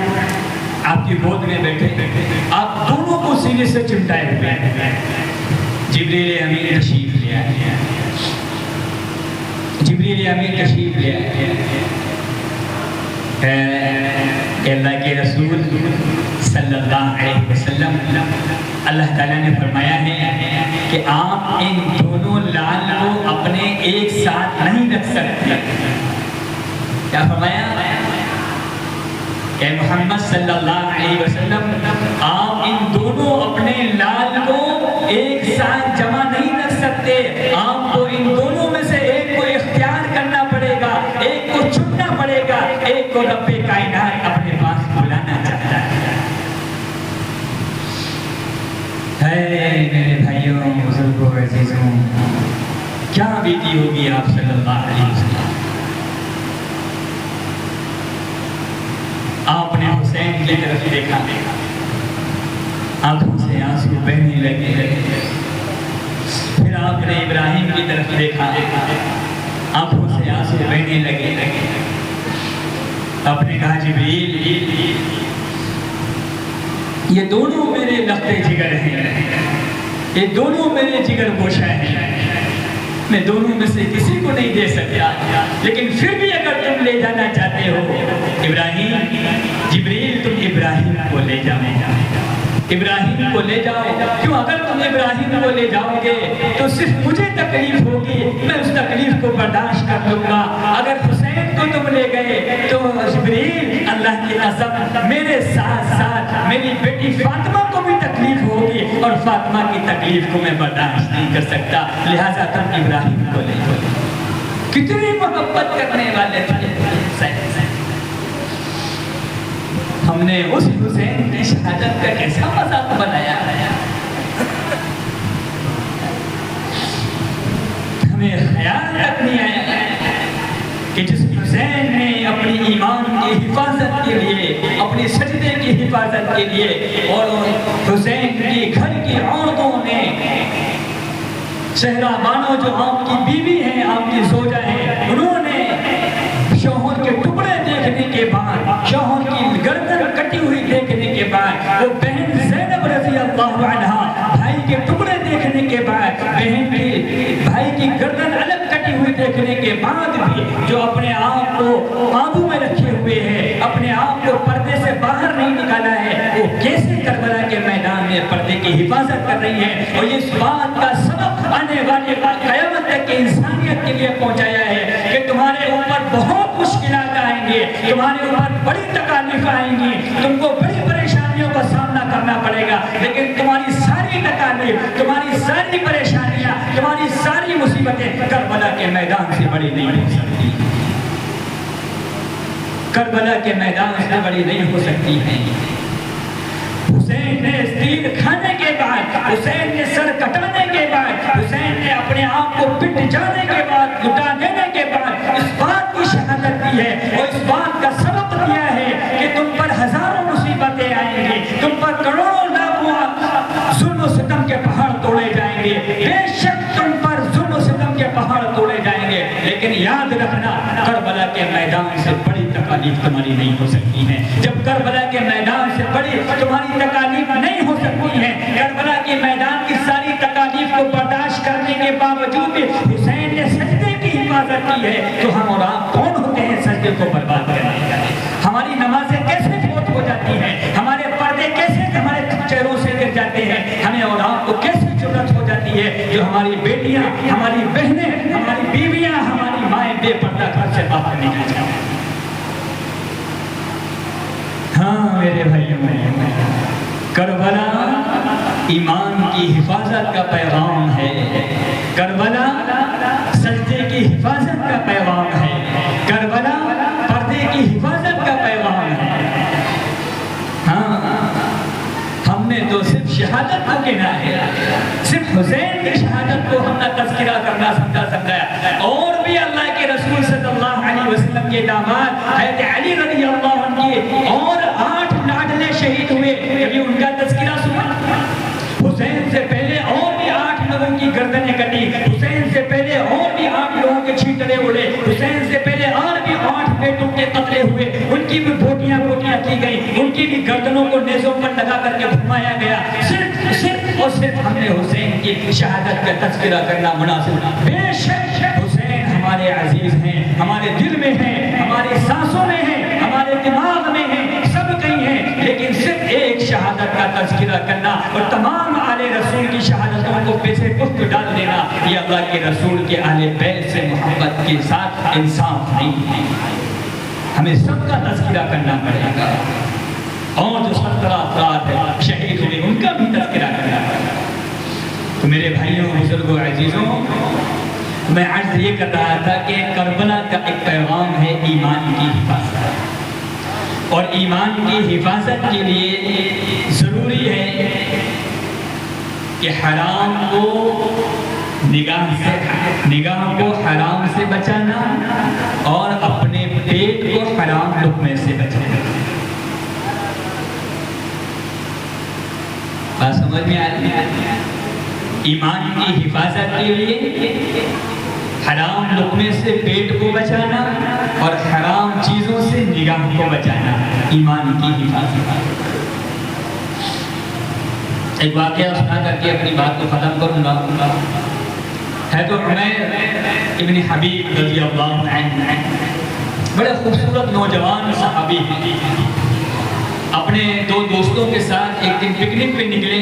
B: آپ کی گود میں بیٹھے، آپ دونوں کو سینے سے چمٹائے ہوئے۔ جبریل امین تشریف لے آئے، جبریل امین تشریف لے آئے۔ اللہ کے رسول صلی اللہ علیہ وسلم، اللہ تعالیٰ نے فرمایا ہے کہ آپ ان دونوں لال کو اپنے ایک ساتھ نہیں رکھ سکتے۔ کیا فرمایا کہ محمد صلی اللہ علیہ وسلم آپ ان دونوں اپنے لال کو ایک ساتھ جمع نہیں رکھ سکتے، آپ کو ان دونوں میں سے ایک کو اختیار کرنا پڑے گا، ایک کو چننا پڑے گا، ایک کو رب کائنات اپنے پاس بلانا چاہتا ہے۔ میرے بھائیوں بزرگوں عزیزوں، کیا بیتی ہوگی آپ صلی اللہ علیہ وسلم. آپ نے حسین کی طرف دیکھا، آنکھوں سے آنسو بہنے لگے. پھر آپ نے ابراہیم کی طرف دیکھا، آنکھوں سے آنسو بہنے لگے. آپ نے کہا جبریل یہ دونوں میرے لختے جگر ہیں، یہ دونوں میرے جگر گوشہ ہیں، میں دونوں میں سے کسی کو نہیں دے سکتا، لیکن پھر بھی اگر تم لے جانا چاہتے ہو ابراہیم، جبریل تم ابراہیم کو لے جاؤ، ابراہیم کو لے جاؤ. کیوں؟ اگر تم ابراہیم کو لے جاؤ گے تو صرف مجھے تکلیف ہوگی، میں اس تکلیف کو برداشت کر لوں گا. اگر حسین کو تم لے گئے تو جبریل اللہ کی قسم میرے ساتھ ساتھ میری بیٹی فاطمہ کو بھی تکلیف ہوگی، اور فاطمہ کی تکلیف کو میں برداشت نہیں کر سکتا، لہٰذا تم ابراہیم کو لے جاؤ. کتنی محبت کرنے والے تھے. ہم نے اس حسین کی شہادت کا کیسا مذاق بنایا ہے. ہمیں خیال تک نہیں آیا کہ جس حسین نے اپنی ایمان کی حفاظت کے لیے، اپنی سجدے کی حفاظت کے لیے، اور حسین کی گھر کی عورتوں نے، صحرا بانو جو آپ کی بیوی ہیں، آپ کی زوجہ ہیں، انہوں نے شوہر کے ٹکڑے دیکھنے کے بعد، شوہر کی گردن کٹی ہوئی دیکھنے کے بعد، وہ بہن زینب رضی اللہ عنہا بھائی کے ٹکڑے دیکھنے کے بعد، بہن کی بھائی کی گردن الگ کٹی ہوئی دیکھنے کے بعد بھی جو اپنے آپ کو قابو میں رکھے ہوئے ہیں، اپنے آپ کو پردے سے باہر نہیں نکالا ہے، وہ کیسے کربلا کے میدان میں پردے کی حفاظت کر رہی ہیں. اور اس بات کا سبق آنے والی قیامت تک کی انسانیت کے لیے پہنچایا ہے کہ تمہارے اوپر بہت مشکلات آئیں گے، تمہارے اوپر بڑی تکالیف آئیں گی، تم کو بڑی پریشانیوں کا سامنا کرنا پڑے گا، لیکن تمہاری ساری تکالیف، تمہاری ساری پریشانیاں، تمہاری ساری مصیبتیں کربلا کے میدان سے بڑی نہیں ہو سکتی، کربلا کے میدان سے بڑی نہیں ہو سکتی ہیں. حسین نے تیر کھانے کے بعد، حسین نے سر کٹانے کے بعد، حسین نے اپنے آپ کو پٹ جانے کے بعد، لٹا دینے کے بعد اس بات کی شہادت دی ہے اور اس بات کا سبق دیا ہے کہ تم پر ہزاروں مصیبتیں آئیں گی، تم پر کروڑوں لاکھوں ظلم و ستم کے پہاڑ توڑے جائیں گے، بے شک تم پر ظلم و ستم کے پہاڑ توڑے جائیں گے، لیکن یاد رکھنا کربلا کے میدان سے بڑی تکالیف تمہاری نہیں ہو سکتی ہیں. جب کربلا کے میدان سے بڑی تمہاری تکالیف نہیں ہو سکتی ہیں، کربلا کے میدان کی ساری تکالیف کو برداشت کرنے کے باوجود بھی حسین نے سجدے کی حفاظت کی ہے، تو ہم اور آپ کون ہوتے ہیں سجدے کو برباد کرنے والے؟ ہماری نمازیں کیسے فوت ہو جاتی ہیں، ہمارے پردے کیسے ہمارے چہروں سے گر جاتے ہیں، ہمیں اور آپ کو کیسے ضرورت ہو جاتی ہے جو ہماری بیٹیاں، ہماری بہنیں، ہماری بیویاں، ہماری مائیں بے پردہ گھر سے باہر نکل جائیں. ہاں میرے بھائیوں، کربلا ایمان کی حفاظت کا پیغام ہے، کربلا سجدے کی حفاظت کا پیغام ہے، کربلا پردے کی حفاظت کا پیغام ہے. ہاں ہم نے تو صرف شہادت کو گنا ہے، صرف حسین کی شہادت کو ہم نے تذکرہ کرنا سمجھایا، اور بھی اللہ کے رسول صلی اللہ علیہ وسلم کے داماد حضرت علی رضی اللہ عنہ کی اور 8 لاڈلے شہید ہوئے، کبھی ان کا تذکرہ سنا؟ حسین سے پہلے اور بھی 8 لوگوں کی گردنیں کٹی، حسین سے پہلے اور بھی 8 لوگوں کے چھینٹڑے اڑے، حسین سے پہلے اور بھی 8 بیٹوں کے قتلے ہوئے، ان کی بھی بوٹیاں کی گئی، ان کی بھی گردنوں کو نیزوں پر لگا کر کے گھمایا گیا. صرف اور صرف ہم نے حسین کی شہادت کا تذکرہ کرنا مناسب. بے شک حسین ہمارے عزیز ہیں، ہمارے دل میں ہیں، ہماری سانسوں میں ہیں، ہمارے دماغ میں ہیں، سب کہیں ہیں، لیکن صرف ایک شہادت کا تذکرہ کرنا اور تمام آل رسول کی شہادتوں کو پیچھے پشت ڈال دینا، یہ اللہ کے رسول کے اہل بیت سے محبت کے ساتھ انصاف نہیں ہے. ہمیں سب کا تذکرہ کرنا پڑے گا، اور جو 17 افراد شہید ہوئے ان کا بھی تذکرہ کرنا پڑے گا. تو میرے بھائیوں، بزرگوں، عزیزوں، میں عرض یہ کر رہا تھا کہ کربلا کا ایک پیغام ہے ایمان کی حفاظت، اور ایمان کی حفاظت کے لیے ضروری ہے کہ حرام کو نگاہ کو حرام سے بچانا اور اپنے پیٹ کو حرام لقمے سے بچانا. بات سمجھ میں آ رہی ہے؟ ایمان کی حفاظت کے لیے حرام لقمے سے پیٹ کو بچانا اور حرام چیزوں سے نگاہ کو بچانا ایمان کی حفاظت. ایک واقعہ سنا کر کے اپنی بات کو ختم کروں گا. ہے تو عمیر ابن حبیب رضی اللہ عنہ بڑے خوبصورت نوجوان صحابی ہیں. اپنے 2 دوستوں کے ساتھ ایک دن پکنک پہ نکلے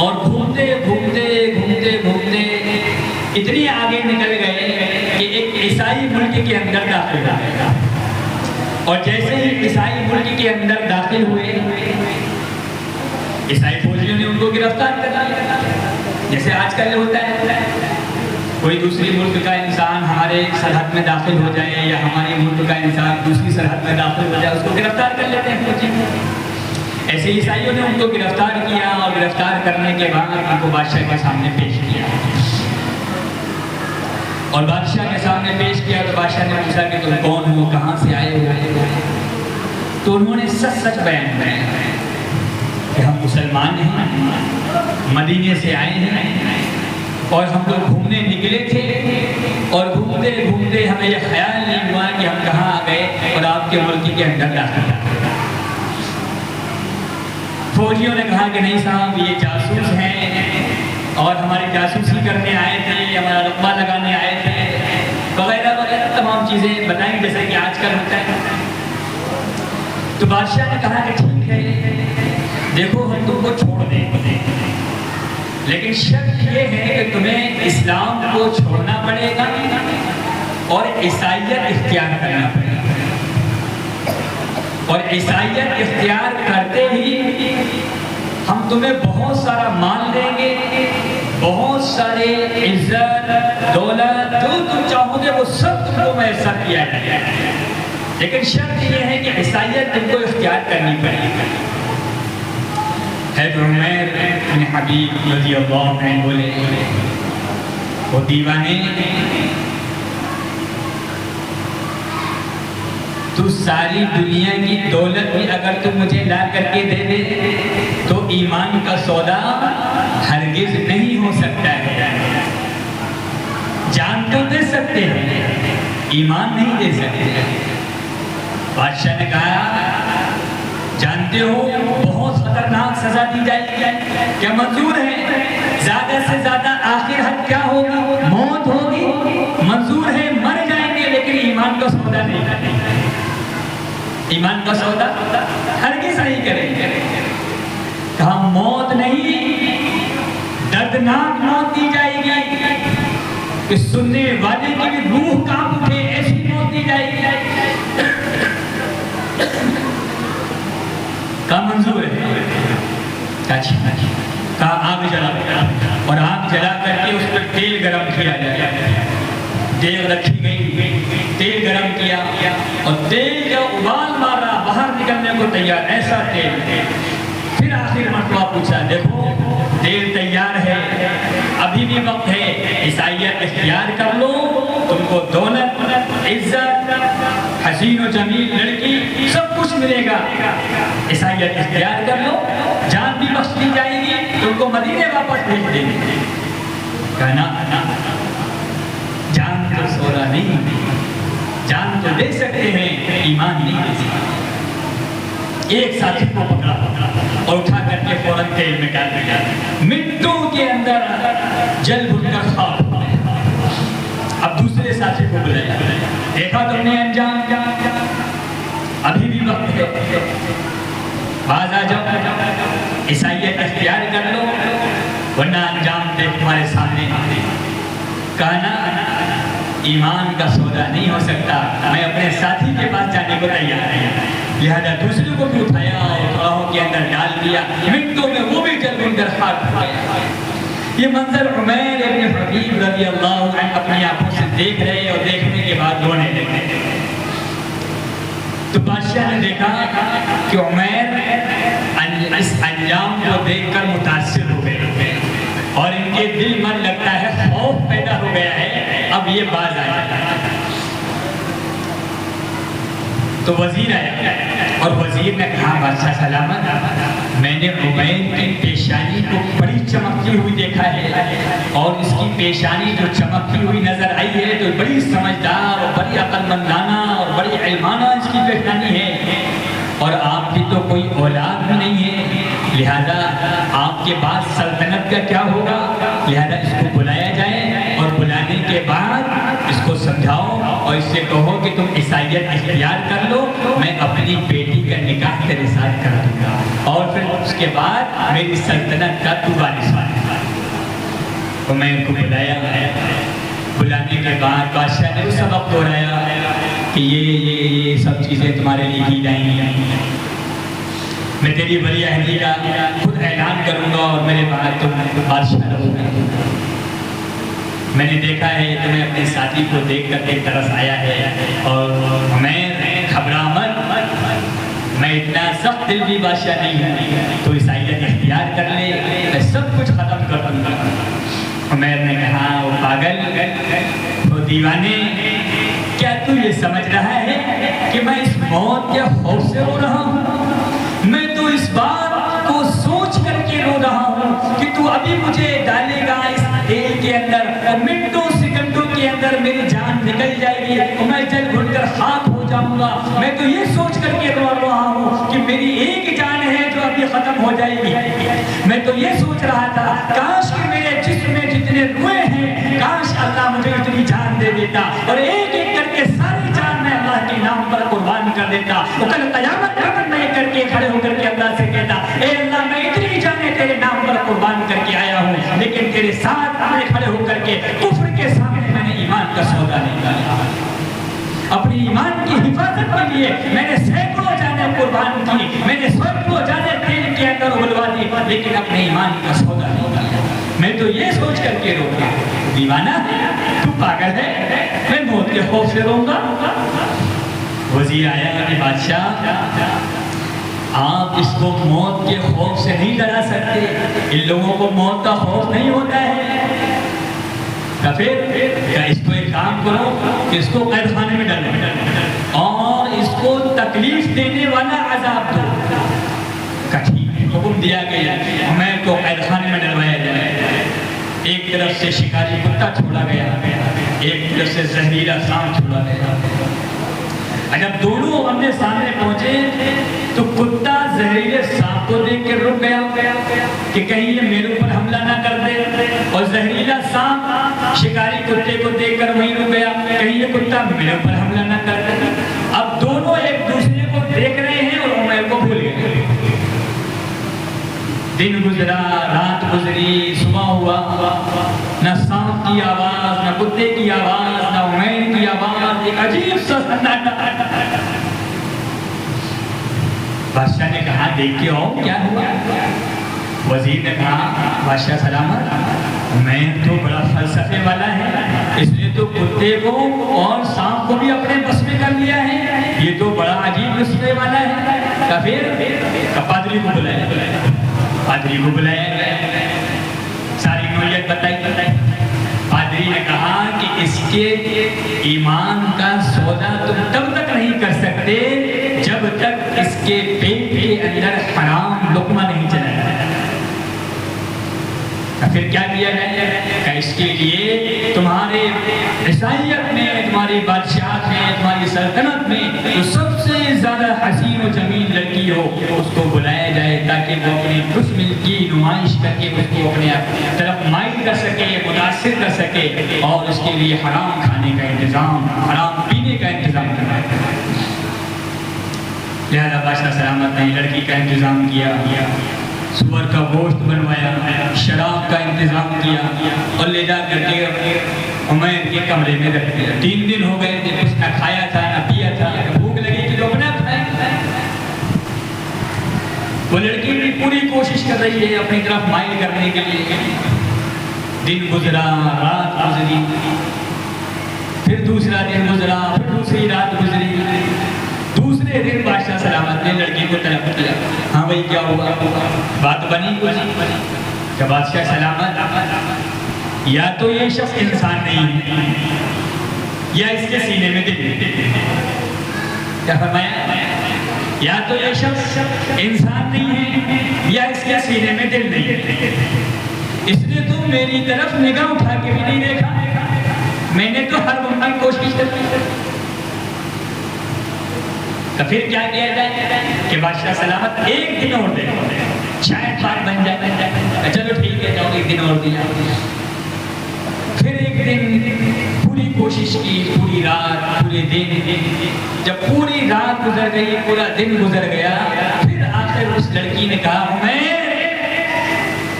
B: اور گھومتے گھومتے اتنی آگے نکل گئے کہ ایک عیسائی ملک کے اندر داخل ہو گئے. اور جیسے ہی عیسائی ملک کے اندر داخل ہوئے عیسائی فوجیوں نے ان کو گرفتار کر لیا. جیسے آج کل ہوتا ہے کوئی دوسری ملک کا انسان ہمارے سرحد میں داخل ہو جائے یا ہمارے ملک کا انسان دوسری سرحد میں داخل ہو جائے اس کو گرفتار کر لیتے ہیں فوجی. ایسے عیسائیوں نے ان کو گرفتار کیا اور گرفتار کرنے کے بعد ان کو بادشاہ کے سامنے پیش کیا. اور بادشاہ کے سامنے پیش کیا تو بادشاہ نے پوچھا کہ تم کون ہو, کہاں سے آئے ہو؟ تو انہوں نے سچ بیان کیا کہ ہم مسلمان ہیں, مدینے سے آئے ہیں اور ہم لوگ گھومنے نکلے تھے اور گھومتے گھومتے ہمیں یہ خیال نہیں ہوا کہ ہم کہاں آ گئے اور آپ کے ملک کے اندر داخل. فوجیوں نے کہا کہ نہیں صاحب یہ جاسوس ہیں اور ہماری جاسوسی کرنے آئے تھے, ہمارا رقبہ لگانے آئے تھے وغیرہ وغیرہ تمام چیزیں بتائیں جیسے کہ آج کل ہوتا ہے. تو بادشاہ نے کہا کہ ٹھیک ہے دیکھو ہم تم کو چھوڑ دیں لیکن شرط یہ ہے کہ تمہیں اسلام کو چھوڑنا پڑے گا اور عیسائیت اختیار کرنا پڑے گا. اور عیسائیت اختیار کرتے ہی ہم تمہیں بہت سارا مال دیں گے, بہت سارے عزت دولت جو تم چاہو گے وہ سب تم کو میسر کیا جائے گا, لیکن شرط یہ ہے کہ عیسائیت تم کو اختیار کرنی پڑے گی. حضرت عمیر بن حبیب رضی اللہ عنہ بولے وہ دیوانے تو ساری دنیا کی دولت بھی اگر تم مجھے لا کر کے دے دے تو ایمان کا سودا ہرگز نہیں ہو سکتا ہے. جان تو دے سکتے ہیں ایمان نہیں دے سکتے. بادشاہ نے کہا جانتے ہو بہت خطرناک سزا دی جائے گی, کیا منظور ہے؟ زیادہ سے زیادہ آخر حد کیا ہوگی؟ موت ہوگی. منظور ہے مر جائیں گے لیکن ایمان کا سودا نہیں کریں گے. ایمان کا سودا ہرگز نہیں کریں گے. کہا موت نہیں دردناک موت دی جائے گی کہ سننے والے کی بھی روح کانپ اٹھے ایسی موت دی جائے گی. کا منظور ہے کہا آگ جلا اور آگ جلا کر کے اس پر تیل گرم کیا جائے. تیل رکھی گئی, تیل گرم کیا اور تیل جب ابال مارا باہر نکلنے کو تیار ایسا تیل. پھر آخر مرتبہ پوچھا دیکھو تیل تیار ہے ابھی بھی وقت ہے, عیسائیت اختیار کر لو, تم کو دولت عزت حسین و جمیل لڑکی سب کچھ ملے گا. عیسائیت اختیار کر لو, جان بھی بخش دی جائے گی, تم کو مدینے واپس بھیج دیں گے. کہنا جان تو سودا نہیں, جان تو دے سکتے ہیں ایمان نہیں دے سکتے. ایک ساتھی کو پکڑا اور اٹھا کر کے فوراً تیل میں ڈال دیا, منٹوں کے اندر جل بھن کر خاک. اب دوسرے ساتھی کو بلایا, دیکھا تم نے انجام, ابھی بھی وقت ہے, باز آ جاؤ, عیسائیت اختیار کر لو ورنہ انجام دیکھ تمہارے سامنے. کہنا ایمان کا سودا نہیں ہو سکتا, میں اپنے ساتھی کے پاس جانے کو تیار نہیں. لہذا دوسرے کو بھی اٹھایا اور راہوں کے اندر ڈال دیا, منٹوں میں وہ بھی جل بن کر خاک ہو گیا. یہ منظر عمیر ابن حبیب رضی اللہ عنہ اپنی آنکھوں سے دیکھ رہے اور دیکھنے کے بعد رونے لگے. تو بادشاہ نے دیکھا کہ عمیر اس انجام کو دیکھ کر متاثر ہو گئے اور ان کے دل من لگتا ہے خوف پیدا ہو گیا ہے، اب یہ باز آیا۔ تو وزیر آیا اور وزیر نے کہا بادشاہ سلامت، میں نے عمیر کی پیشانی کو بڑی چمکتی ہوئی دیکھا ہے، اور اس کی پیشانی جو چمکتی ہوئی نظر آئی ہے تو بڑی سمجھدار اور بڑی عقل مندانہ اور بڑی علمانہ اس کی پیشانی ہے، اور آپ کی تو کوئی اولاد بھی نہیں ہے، لہذا آپ کے بعد سلطنت کا کیا ہوگا، لہذا اس کو بلایا جائے، اور بلانے کے بعد اس کو سمجھاؤ اور اس سے کہو کہ تم عیسائیت اختیار کر لو، میں اپنی بیٹی کا نکاح تیرے ساتھ کر دوں گا، اور پھر اس کے بعد میری سلطنت کا تو وارث بنے۔ تو میں ان کو بلایا، بلانے کے بعد بادشاہ نے سبق دہرایا کہ یہ سب چیزیں تمہارے لیے کی جائیں گی، میں تیری ولی عہدی کا خود اعلان کروں گا اور میرے بعد تم بادشاہ رہو گے۔ میں نے دیکھا ہے تمہیں اپنے ساتھی کو دیکھ کر کے ترس آیا ہے، اور میں گھبرا مت، میں اتنا سخت دل بھی بادشاہ نہیں ہوں، تو عیسائیت اختیار کر لے، میں سب کچھ ختم کر دوں گا۔ عمیر نے کہا وہ پاگل، وہ دیوانے، کیا تو یہ سمجھ رہا ہے کہ میں اس موت کے خوف سے رو رہا ہوں؟ میں تو اس بات کو سوچ کر کے رو رہا ہوں کہ تو ابھی مجھے ڈالے گا اس تیل کے اندر، اور منٹوں سیکنڈوں کے اندر میری جان نکل جائے گی اور میں جل گھل کر خاک ہو جاؤں گا۔ میں تو یہ سوچ کر کے رو رہا ہوں کہ میری ایک جان ہے جو ابھی ختم ہو جائے گی۔ میں تو یہ سوچ رہا تھا کاش کہ میرے جسم میں جتنے روئے ہیں، کاش اللہ مجھے اتنی جان دے دیتا، اور ایک ایک کر کے ساری جان میں اللہ کے نام پر قربان کر دیتا۔ وہ کل قیامت میں کر کے کھڑے ہو کر کے اللہ سے کہتا، اے اللہ میں اتنی جانیں تیرے نام پر قربان کر کے آیا ہوں، لیکن تیرے ساتھ میں کھڑے ہو کر کے کفر کے سامنے میں نے ایمان کا سودا نہیں کیا۔ اپنی ایمان کی حفاظت کے لیے میں نے سینکڑوں جانیں قربان کی، میں نے سینکڑوں جانیں تیل کے اندر اگلوا دی، لیکن اپنے ایمان کا سودا نہیں کیا۔ میں تو یہ سوچ کر کے روتا، دیوانہ ہے تو، پاگل ہے، میں موت کے خوف سے روں گا۔ وزیر آیا کہ بادشاہ آپ اس کو موت کے خوف سے نہیں ڈرا سکتے، ان لوگوں کو موت کا خوف نہیں ہوتا ہے، تو پھر اس کو ایک کام کرو کہ اس کو قید خانے میں ڈالو اور اس کو تکلیف دینے والا عذاب دو۔ حکم دیا گیا عمیر کو قید خانے میں ڈلوایا جائے، ایک طرف سے شکاری کتا چھوڑا گیا، ایک طرف سے زہریلا سانپ چھوڑا گیا۔ جب دونوں اپنے سامنے پہنچے تو کتا زہریلے سانپ کو دیکھ کے رک گیا کہ کہیں یہ میرے اوپر حملہ نہ کر دے، اور زہریلا سانپ شکاری کتے کو دیکھ کر وہیں رک گیا کہیں یہ کتا میرے اوپر حملہ نہ کر دے۔ اب دونوں ایک دوسرے کو دیکھ رہے ہیں اور عمیر کو بھول گئے۔ دن گزرا، رات گزری، صبح ہوا، نہ سانپ کی آواز، نہ کتے کی آواز، نہ عمیر کی آواز، ایک عجیب سا سناٹا۔ بادشاہ نے کہا دیکھ کے آؤ کیا ہوا۔ وزیر نے کہا بادشاہ سلامت، عمیر تو بڑا فلسفے والا ہے، اس نے تو کتے کو اور سانپ کو بھی اپنے بس میں کر لیا ہے، یہ تو بڑا عجیب فلسفے والا ہے۔ پھر پادری کو بلایا، پادری کو بلایا گیا، ساری نوعیت بتائی۔ پادری نے کہا کہ اس کے ایمان کا سودا تم تب تک نہیں کر سکتے جب تک اس کے پیٹ کے اندر حرام لقمہ نہیں چلا جائے۔ پھر کیا کیا جائے کہ اس کے لیے تمہارے عیسائیت میں، تمہاری بادشاہت میں، تمہاری سلطنت میں جو سب سے زیادہ حسین و جمیل لڑکی ہو اس کو بلایا جائے تاکہ وہ اپنے حسن کی نمائش کر کے اس کو اپنے طرف مائل کر سکے، متاثر کر سکے، اور اس کے لیے حرام کھانے کا انتظام، حرام پینے کا انتظام کرنا ہے۔ لہذا بادشاہ سلامت نے لڑکی کا انتظام کیا، سور کا گوشت بنوایا، شراب کا انتظام کیا اور لے جا کر کے عمیر کے کمرے میں رکھ دیا۔ 3 دن ہو گئے تھے، کچھ نہ کھایا تھا نہ پیا تھا، بھوک لگی کہ لوگ نہ کھائے۔ وہ لڑکی بھی پوری کوشش کر رہی ہے اپنی طرف مائل کرنے کے لیے۔ دن گزرا، رات گزری، پھر دوسرا دن گزرا، پھر دوسری رات گزری۔ دوسرے دن بادشاہ سلامت نے لڑکی کو طلب کیا، ہاں بھائی کیا ہوا، بات بنی کچھ؟ کہ بادشاہ سلامت یا تو یہ شخص انسان نہیں ہے یا اس کے سینے میں دل نہیں. کیا فرمایا؟ یا تو یہ شخص انسان نہیں ہے یا اس کے سینے میں دل نہیں ہے. اس نے تو میری طرف نگاہ اٹھا کے بھی نہیں دیکھا. میں نے تو ہر ممکن کوشش کی. تو پھر کیا کیا جائے کہ بادشاہ سلامت ایک دن اور دے شاید بات بن جائے. چلو ٹھیک ہے جاؤ ایک دن اور دیا. پھر ایک دن پوری کوشش کی, پوری رات پورے دن. جب پوری رات گزر گئی, پورا دن گزر گیا, پھر آخر اس لڑکی نے کہا عمیر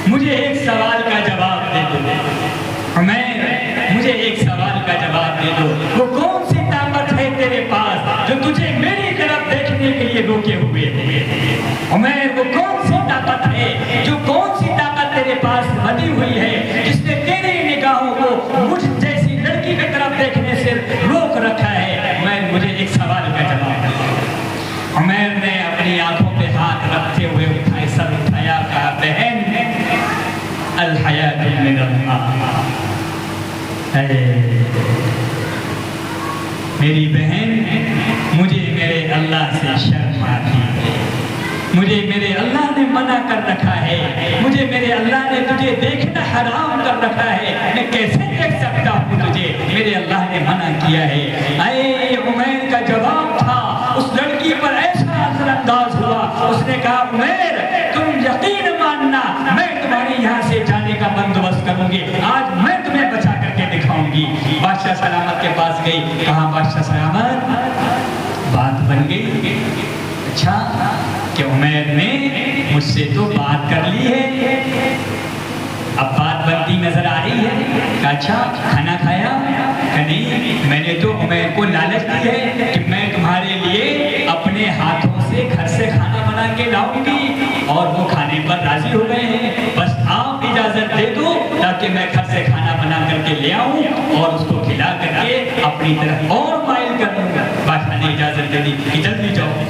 B: مجھے ایک سوال کا جواب دے دو. عمیر مجھے ایک سوال کا جواب دے دو. وہ کون سی طاقت ہے تیرے پاس جو تجھے میری طرف دیکھنے کے لیے روکے ہوئے ہے؟ عمیر وہ کون سی طاقت ہے, جو کون سی طاقت تیرے پاس بنی ہوئی ہے جس نے تیری نگاہوں کو مجھ جیسی لڑکی کی طرف دیکھنے سے روک رکھا ہے؟ عمیر مجھے ایک سوال کا جواب دے. عمیر نے اپنی آنکھوں پہ ہاتھ رکھتے ہوئے اٹھائے, سر اٹھایا, کہا بہن الحیاۃ من اللہ. میری بہن مجھے میرے اللہ سے شرم آتی ہے. مجھے میرے اللہ نے منع کر رکھا ہے. مجھے میرے اللہ نے تجھے دیکھنا حرام کر رکھا ہے. میں کیسے دیکھ سکتا ہوں تجھے؟ میرے اللہ نے منع کیا ہے. اے عمیر کا جواب تھا. اس لڑکی پر ایسا اثر انداز ہوا, اس نے کہا عمیر تم یقین ماننا میں تمہارے یہاں سے جانے کا بندوبست کروں گی. آج میں تمہیں بچا کر کے دکھاؤں گی. بادشاہ سلامت کے پاس گئی. کہا بادشاہ سلامت بات بن گئی. اچھا کہ عمیر نے مجھ سے تو بات کر لی ہے, اب بات بنتی نظر آ رہی ہے. کہا اچھا کھانا کھایا؟ کہ نہیں, میں نے تو عمیر کو لالچ دی ہے کہ میں تمہارے لیے اپنے ہاتھوں سے گھر سے کھانا بنا کے لاؤں گی, اور وہ کھانے پر راضی ہو گئے ہیں. بس آپ اجازت دے دو تاکہ میں گھر سے کھانا بنا کر کے لے آؤں اور اس کو کھلا کر کے اپنی طرف اور مائل کر دوں گا. بادشاہ نے اجازت دے دی کہ جلدی جاؤ.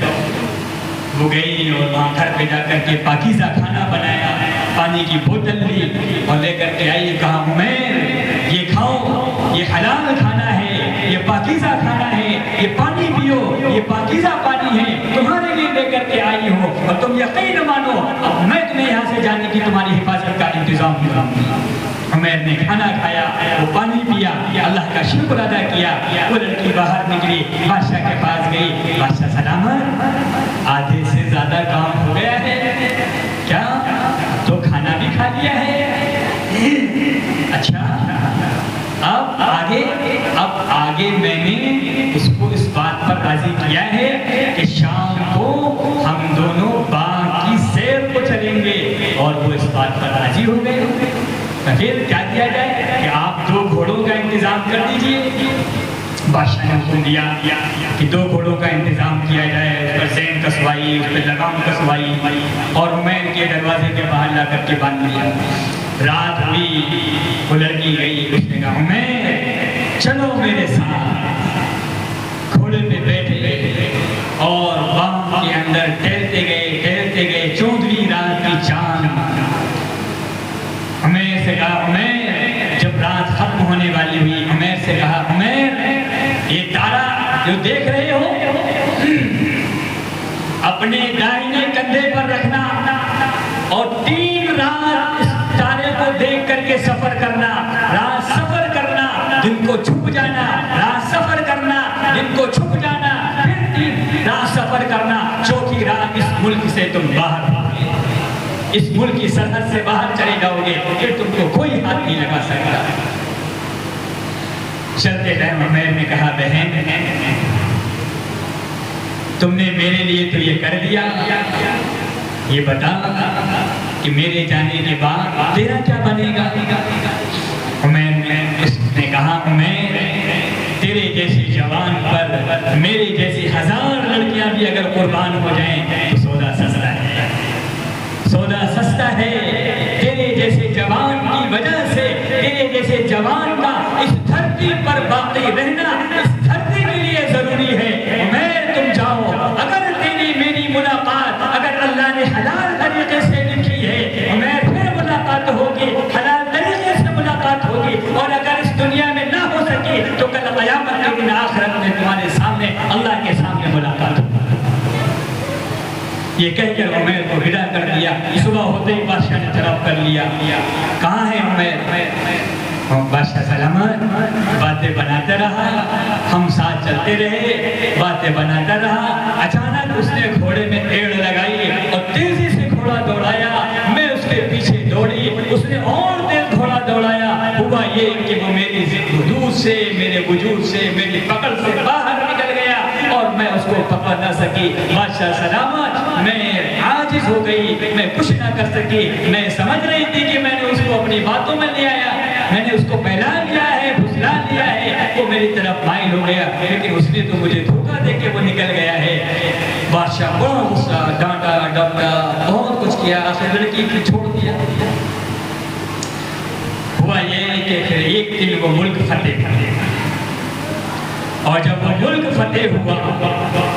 B: وہ گئی اور وہاں گھر پہ جا کر کے پاکیزہ کھانا بنایا, پانی کی بوتل لی اور لے کر کے آئی. کہا عمیر یہ کھاؤ, یہ حلال کھانا ہے, یہ پاکیزہ کھانا ہے, یہ پانی پیو, یہ پاکیزہ پانی ہے, تمہارے لیے لے کر کے آئی ہو, اور تم یقین مانو اب میں تمہیں یہاں سے جانے کی تمہاری حفاظت کا انتظام کروں گی. عمیر نے کھانا کھایا, وہ پانی پیا, اللہ کا شکر ادا کیا. وہ لڑکی باہر نکلی, بادشاہ کے پاس گئی. بادشاہ سلامت آدھے سے زیادہ کام ہو گیا ہے کیا؟ تو کھانا بھی کھا لیا ہے. اچھا اب آگے میں نے اس کو اس بات پر راضی کیا ہے کہ شام کو ہم دونوں باغ کی سیر کو چلیں گے, اور وہ اس بات پر راضی ہو گئے. پھر کیا کیا جائے کہ آپ 2 گھوڑوں کا انتظام کر دیجئے. بادشاہ نے حکم دیا کہ 2 گھوڑوں کا انتظام کیا جائے. اس پر زین کسوائی, اس پہ لگام کسوائی, اور عمیر کے دروازے کے باہر لا کر کے باندھ دیا. رات ہوئی, وہ لڑکی گئی. اس نے کہا عمیر چلو میرے ساتھ. گھوڑے پہ بیٹھے اور باغ کے اندر ٹہلتے گئے. 14ویں رات کی چاند. عمیر سے کہا عمیر, جب رات ختم ہونے والی ہوئی, عمیر سے کہا عمیر یہ تارا جو دیکھ رہے ہو اپنے دائیں کندھے پر رکھنا, اور 3 رات اس تارے کو دیکھ کر کے سفر کرنا. رات سفر کرنا, دن کو چھپ جانا, رات سفر کرنا, دن کو چھپ جانا, پھر 3 رات سفر کرنا. 4تھی رات اس ملک سے تم باہر, اس ملک کی سرحد سے باہر چلے جاؤ گے, پھر تم کو کوئی ہاتھ نہیں لگا سکتا. چلتے ٹائم عمیر نے کہا بہن تم نے میرے لیے تو یہ کر دیا, یہ بتا کہ میرے جانے کے بعد تیرا کیا بنے گا؟ عمیر نے کہا عمیر تیرے جیسی جوان پر میرے جیسی 1000 لڑکیاں بھی اگر قربان ہو جائیں تو سودا سستا ہے, سودا سستا ہے. تیرے جیسے جوان کی وجہ سے, تیرے جیسے جوان کا اس دھرتی پر باقی رہنا اس دھرتی کے لیے ضروری ہے. عمیر تم جاؤ, اگر تیری میری ملاقات اگر اللہ نے حلال طریقے سے لکھی ہے عمیر پھر ملاقات ہو یہ کہہ کر عمیر کو ودا کر دیا. صبح ہوتے ہی بادشاہ نے طلب کر لیا. کہاں ہے عمیر؟ بادشاہ سلامت. باتیں بناتا رہا, ہم ساتھ چلتے رہے, باتیں بناتا رہا. اچانک اس نے گھوڑے میں ایڑ لگائی اور تیزی سے گھوڑا دوڑایا. میں اس کے پیچھے دوڑی, اس نے اور تیز گھوڑا دوڑایا. ہوا یہ کہ وہ میری حدود سے, میرے وجود سے, میری پکڑ سے باہر نکل گیا اور میں اس کو پکڑ نہ سکی. بادشاہ سلامت, میں عاجز ہو گئی, میں کچھ نہ کر سکی. میں سمجھ رہی تھی کہ میں نے اس کو اپنی باتوں میں لے آیا, میں نے اس کو پہلا لیا ہے, بھسلا لیا ہے, وہ میری طرف مائل ہو گیا, لیکن اس نے تو مجھے دھوکہ دے کے وہ نکل گیا ہے. بادشاہ بڑا غصہ, ڈانٹا ڈپٹا, بہت کچھ کیا, آخر لڑکی کو چھوڑ دیا. ہوا یہ کہ پھر ایک دن وہ ملک فتح کر, اور جب وہ ملک فتح ہوا,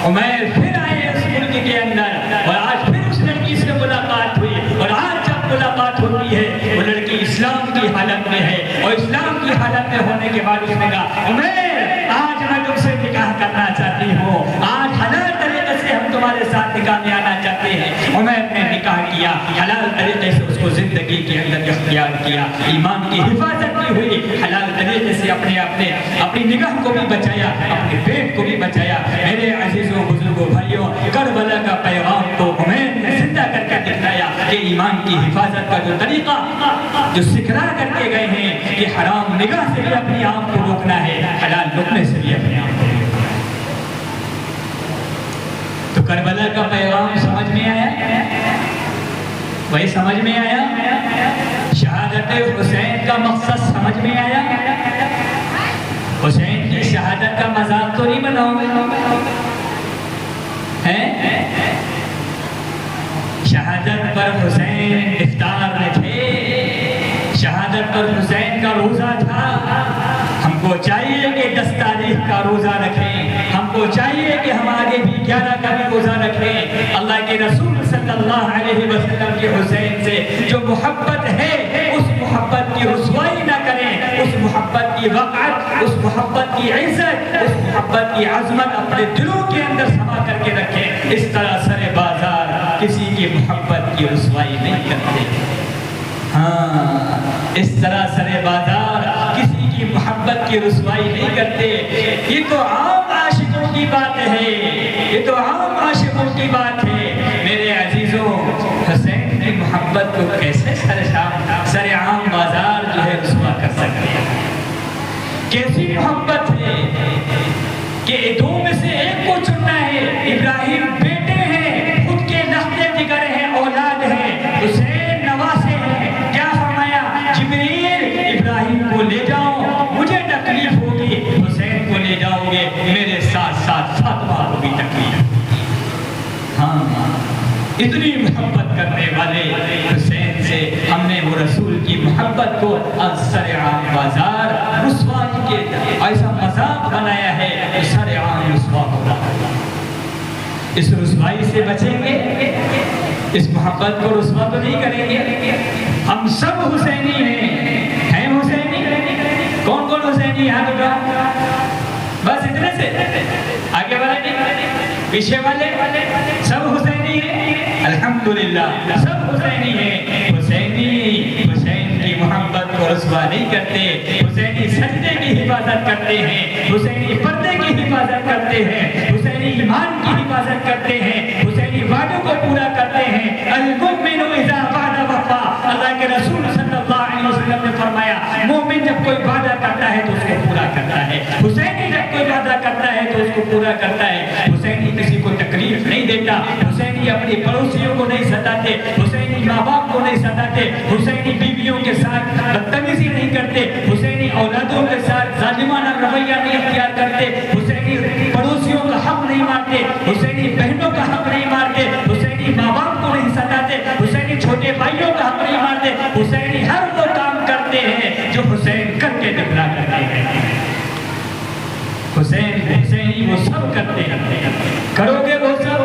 B: عمیر پھر آئے اس ملک کے اندر, اور آج پھر اس لڑکی سے ملاقات ہوئی. اور آج جب ملاقات ہوتی ہے, وہ لڑکی اسلام کی حالت میں ہے, اور اسلام کی حالت میں ہونے کے بعد اس نے کہا, عمیر آج میں تم سے نکاح کرنا چاہتی ہوں, آج حلال طریقے سے ہم تمہارے ساتھ نکاح میں آنا چاہتے ہیں. عمیر نے نکاح کیا, حلال طریقے سے اس کو زندگی کے اندر اختیار کیا, ایمان کی حفاظت کی ہوئی, حلال طریقے سے اپنی نگاہ کو بھی بچایا, اپنے پیٹ کو بھی بچایا. میرے عزیزوں بزرگوں بھائیوں, کربلا کا پیغام کو عمیر نے زندہ کر کے دکھایا کہ ایمان کی حفاظت کا جو طریقہ جو سکھلا کر کے گئے ہیں کہ حرام نگاہ سے بھی اپنی آنکھ کو روکنا ہے, حلال لقمے سے بھی اپنی آنکھ کو روکنا ہے. تو کربلا کا پیغام سمجھ میں آیا, وہی سمجھ میں آیا. شہادت حسین کا مقصد سمجھ میں آیا. حسین کی شہادت کا مذاق تو نہیں بناؤ گے, شہادت پر حسین افطار میں تھے, شہادت پر حسین کا روزہ تھا. ہم کو چاہیے کہ 10 تاریخ کا روزہ رکھیں, ہم کو چاہیے کہ ہم آگے بھی 11 کا بھی روزہ رکھیں. اللہ کے رسول صلی اللہ علیہ وسلم کے حسین سے جو محبت ہے, اس محبت کی رسوائی نہ کریں, اس محبت کی وقعت, اس محبت کی عزت, اس محبت کی عظمت اپنے دلوں کے اندر سما کر کے رکھیں. اس طرح سر بازار کسی کی محبت کی رسوائی نہیں کرتے. ہاں, اس طرح سر بازار کسی کی محبت کی رسوائی نہیں کرتے. یہ تو عام عاشقوں کی بات ہے, یہ تو عام عاشقوں کی بات ہے. میرے عزیزوں, حسین کی محبت کو کیسے سر عام بازار جو ہے رسوا کر سکتے ہیں؟ کیسی محبت ہے کہ دو میں سے ایک کو چننا ہے. ابراہیم بیٹے ہیں, خود کے لختے جگر ہیں, اولاد ہیں, حسین نواسے ہیں. کیا فرمایا, جبریل ابراہیم کو لے جاؤ, مجھے تکلیف ہوگی, حسین کو لے جاؤ گے, میرے ساتھ ساتھ فاطمہ کو بھی تکلیف. ہاں, اتنی محبت کرنے والے حسین سے ہم نے وہ رسول کی محبت کو سر عام بازار رسوائی کے ایسا مذاق بنایا ہے کہ سر عام رسوا ہوگا. اس رسوائی سے بچیں گے, اس محبت کو رسوا تو نہیں کریں گے. ہم سب حسینی ہیں حسینی. کون کون حسینی ہاتھ اٹھاؤ, بس اتنے سے, آگے والے نہیں, پیچھے والے سب حسینی ہیں. الحمدللہ سب حسینی ہیں. حسین کی محبت کو رسوا نہیں کرتے. حسینی سجدے کی حفاظت کرتے ہیں, حسینی پردے کی حفاظت کرتے ہیں, حسینی ایمان کی حفاظت کرتے ہیں, حسینی وعدوں کو پورا کرتے ہیں. المؤمن اذا وعد وفا. اللہ کے رسول صلی اللہ علیہ وسلم نے فرمایا, مومن جب کوئی وعدہ کرتا ہے تو اس کو پورا کرتا ہے. حسینی جب کوئی وعدہ کرتا ہے تو اس کو پورا کرتا ہے. حسینی کسی کو تکلیف نہیں دیتا. حسینی اپنے پڑوسیوں کو نہیں ستاتے. حسینی ماں باپ کو نہیں ستاتے. حسینی بیویوں کے ساتھ بدتمیزی نہیں کرتے. حسینی اولادوں کے ساتھ ظالمانہ رویہ نہیں اختیار کرتے. حسینی پڑوسیوں کا حق نہیں مارتے. حسینی بہنوں کا حق نہیں مارتے. حسینی ماں باپ کو نہیں ستاتے. حسینی چھوٹے بھائیوں کا حق نہیں مارتے. حسینی ہر وہ کام کرتے ہیں جو حسین کر کے دکھلا کرتے ہیں. حسینی وہ سب کرتے ہیں. کرو گے وہ سب.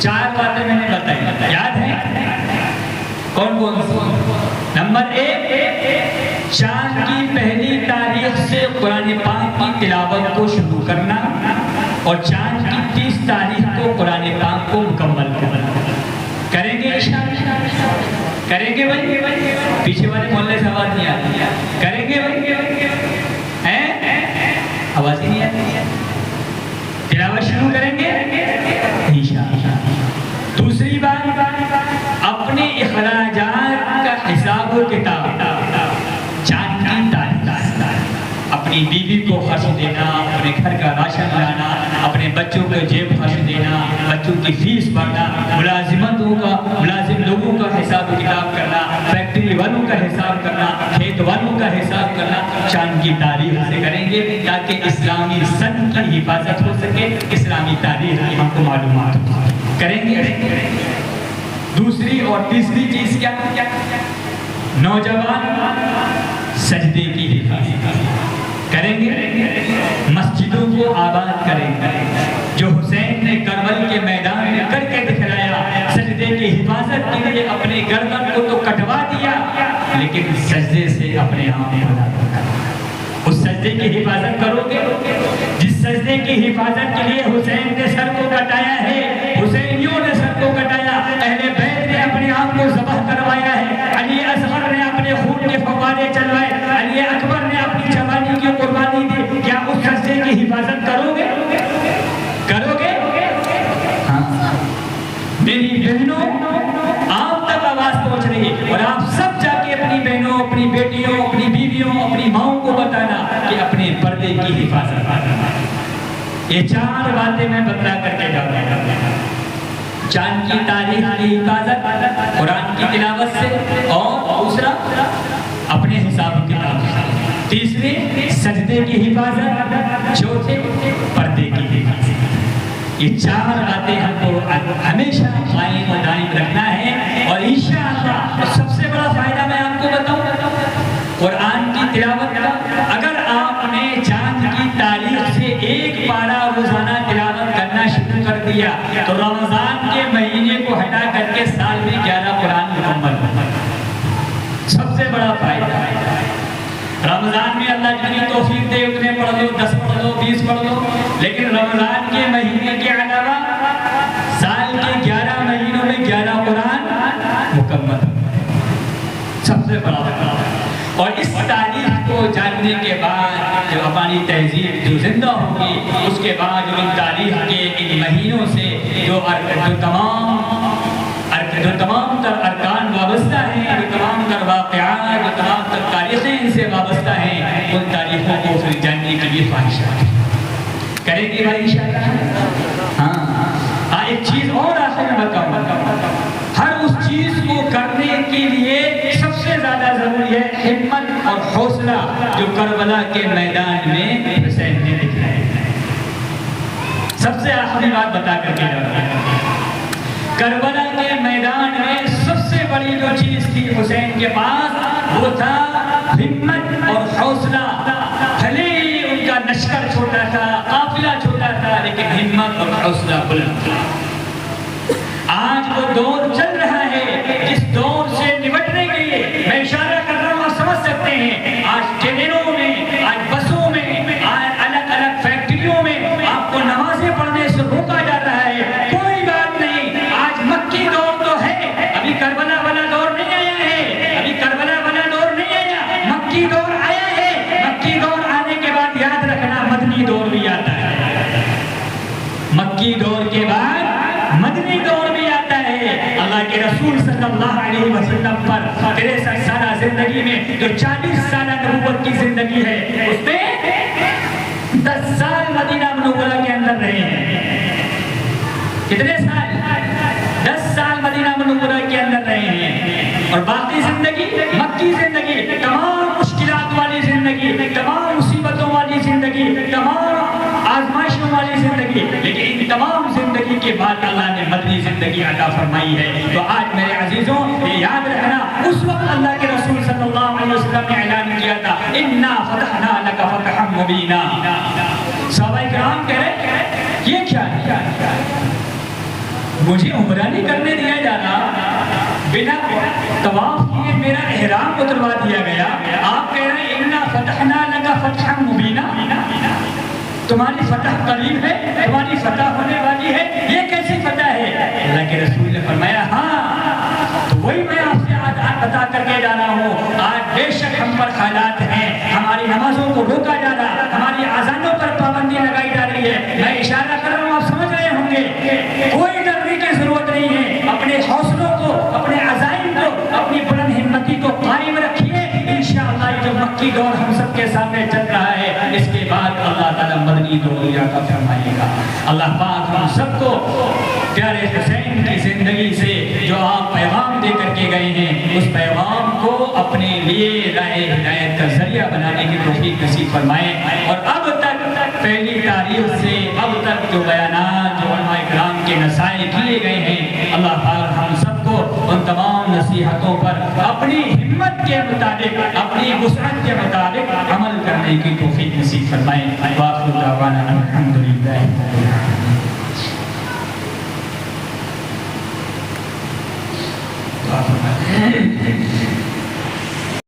B: 4 باتیں میں نے بتائی, یاد ہے کون کون سی؟ نمبر 1, شان کی پہلی تاریخ سے قرآن پاک کی تلاوت کو شروع کرنا. اور چاند کی 30 تاریخ کو قرآن پاک کو مکمل کریں گے انشاءاللہ؟ کریں گے بھائی؟ پیچھے والے محلے سے آواز نہیں آتی، کریں گے بھائی؟ آواز ہی نہیں آتی، تلاوت شروع کریں گے انشاءاللہ۔ دوسری بات، اپنے اخراجات کا حساب و کتاب چاند کی تاریخ، اپنی بیوی کو خرچ دینا، اپنے گھر کا راشن لانا، اپنے بچوں کو جیب خرچ دینا، بچوں کی فیس بھرنا، ملازم لوگوں کا حساب و کتاب کرنا، فیکٹری والوں کا حساب کرنا، کھیت والوں کا حساب کرنا چاند کی تاریخ سے کریں گے، تاکہ اسلامی سن کی حفاظت ہو سکے، اسلامی تاریخ کی ہم کو معلومات ہو۔ کریں گے؟ دوسری اور تیسری چیز کیا؟ نوجوان سجدے کی حفاظت کریں گے، مسجدوں کو آباد کریں گے، جو حسین نے کربلا کے میدان میں کر کے دکھلایا، سجدے کی حفاظت کے لیے اپنے گردن کو تو کٹوا دیا، لیکن سجدے سے اپنے آپ اس سجدے کی حفاظت کرو گے؟ جس سجدے کی حفاظت کے لیے حسین نے سر کو کٹایا ہے، حسینیوں نے سر کو کٹایا، اہل بیت نے اپنے آپ کو ذبح کروایا ہے، علی اصغر نے اپنے خون کے فوارے چلوائے، علی اکبر نے اپنی جوانی کی قربانی دی، کیا اس سجدے کی حفاظت کرو گے؟ کرو گے؟ ہاں میری بہنوں، آپ تک آواز پہنچ رہی ہے، اور آپ سب جا کے اپنی بہنوں، اپنی بیٹیوں، اپنی بیویوں، اپنی ماؤں کو بتانا کہ اپنے پردے کی حفاظت کرنا۔ یہ 4 باتیں میں بتلا کر کے جاؤں گا۔ چاند کی تاریخ کی حفاظت قرآن کی تلاوت سے، اور دوسرا اپنے حساب کتاب سے، تیسری سجدے کی حفاظت، چوتھے پردے کی حفاظت۔ یہ 4 باتیں ہم کو ہمیشہ قائم و دائم رکھنا ہے، اور انشاءاللہ سب سے بڑا فائدہ میں آپ کو بتاؤں قرآن کی تلاوت کا۔ اگر آپ نے چاند کی تاریخ سے 1 پارہ روزانہ تلاوت کرنا شروع کر دیا تو رمضان کے مہینے کو ہٹا کر کے سال میں 11 قرآن مکمل ہوگا۔ سب سے بڑا فائدہ رمضان میں اللہ جتنی توفیق دے اتنے پڑھ لو، 10 پڑھ لو، 20 پڑھ لو، لیکن رمضان کے مہینے کے علاوہ سال کے 11 مہینوں میں 11 قرآن مکمل، سب سے بڑا فائدہ۔ اور اس تاریخ کو جاننے کے بعد جو ہماری تہذیب جو زندہ ہوگی، اس کے بعد ان تاریخ کے ان مہینوں سے جو تمام تر ارکان وابستہ ہیں، جو تمام تر واقعات، جو تمام تر تاریخیں ان سے وابستہ ہیں، ان تاریخوں کو پھر جاننے کے لیے خواہشات کریں گے بھائی انشاءاللہ۔ ہاں ایک چیز اور آخر میں بتاؤں، ہر اس چیز کو کرنے کے لیے سب سے زیادہ ضروری ہے ہمت اور حوصلہ، جو کربلا کے میدان میں حسین نے دکھایا۔ سب سے آخری بات بتا کر کے جاؤں، کربلا کے میدان میں سب سے بڑی جو چیز تھی حسین کے پاس، وہ تھا ہمت اور حوصلہ۔ بھلے ان کا لشکر چھوٹا تھا، قافلہ چھوٹا تھا، لیکن ہمت اور حوصلہ بلند تھا۔ آج وہ دور چل رہا ہے جس دور سے نمٹنے کے لیے میں اشارہ کر رہا ہوں، آپ سمجھ سکتے ہیں، آج ٹرینوں میں، آج بسوں میں، آج الگ الگ فیکٹریوں میں آپ کو نمازیں پڑھنے سے روکا جا رہا ہے۔ کوئی بات نہیں، آج مکی دور تو ہے، ابھی کربلا والا دور نہیں آیا ہے، ابھی کربلا والا دور نہیں آیا، مکی دور آیا ہے۔ مکی دور آنے کے بعد یاد رکھنا مدنی دور بھی آتا ہے، مکی دور کے بعد مدنی دور بھی آتا ہے۔ اللہ کے رسول صلی اللہ علیہ وسلم پر 63 سالہ زندگی میں جو 40 سالہ نبوت کی زندگی ہے، اس میں 10 سال مدینہ منورہ کے اندر رہے ہیں۔ کتنے سال؟ 10 سال مدینہ منورہ کے اندر رہے ہیں، اور باقی زندگی مکی زندگی، تمام مشکلات والی زندگی، تمام مصیبتوں والی زندگی، تمام آزمائشوں والی زندگی، لیکن ان تمام زندگی کے بعد اللہ نے مدنی زندگی عطا فرمائی ہے۔ تو آج میرے عزیزوں یہ یاد رکھنا، اس وقت اللہ کے رسول صلی اللہ علیہ وسلم نے اعلان کیا تھا، اِنَّا فَتَحْنَا لَكَ فَتْحًا مُبِينًا۔ صحابہ کرام کہہ رہے یہ کیا ہے؟ مجھے عمرہ نہیں کرنے دیا جا رہا، بنا طواف کیے میرا احرام اتروا دیا گیا، آپ کہہ رہے ہیں اِنَّا فَتَحْنَا لَكَ فَتْحًا مُبِينًا۔ تمہاری فتح قریب ہے، تمہاری فتح ہونے والی ہے، یہ کیسی فتح ہے؟ اللہ کے رسول نے فرمایا ہاں، تو وہی میں آپ سے آج بتا کر کے جانا ہوں، آج بے شک ہم پر خیالات ہیں، ہماری نمازوں کو روکا جا رہا، ہماری اذانوں پر پابندی لگائی جا رہی ہے، میں اشارہ کر رہا ہوں آپ سمجھ رہے ہوں گے، کوئی ڈرنے کی ضرورت نہیں ہے، اپنے حوصلوں کو، اپنے عزائم کو، اپنی بلند ہمتی کو قائم رکھیے، انشاءاللہ یہ جو مکی دور ہم سب کے سامنے چل رہا ہے، اس کے بعد اللہ تعالیٰ مدنی دور کا فرمائے گا۔ اللہ پاک ہم سب کو پیارے حسین کی زندگی سے جو آپ پیغام دے کر کے گئے ہیں، اس پیغام کو اپنے لیے راہ ہدایت کا ذریعہ بنانے کی توفیق نصیب فرمائیں، اور اب تک پہلی تاریخ سے اب تک جو بیانات جو علماء کرام کے نصائح کیے گئے ہیں، اللہ پاک ہم سب کو ان تمام نصیحتوں پر اپنی ہمت کے مطابق، اپنی وسعت کے مطابق عمل کرنے کی توفیق نصیب فرمائیں۔ وآخر دعوانا الحمدللہ۔ دعا فرمائیں۔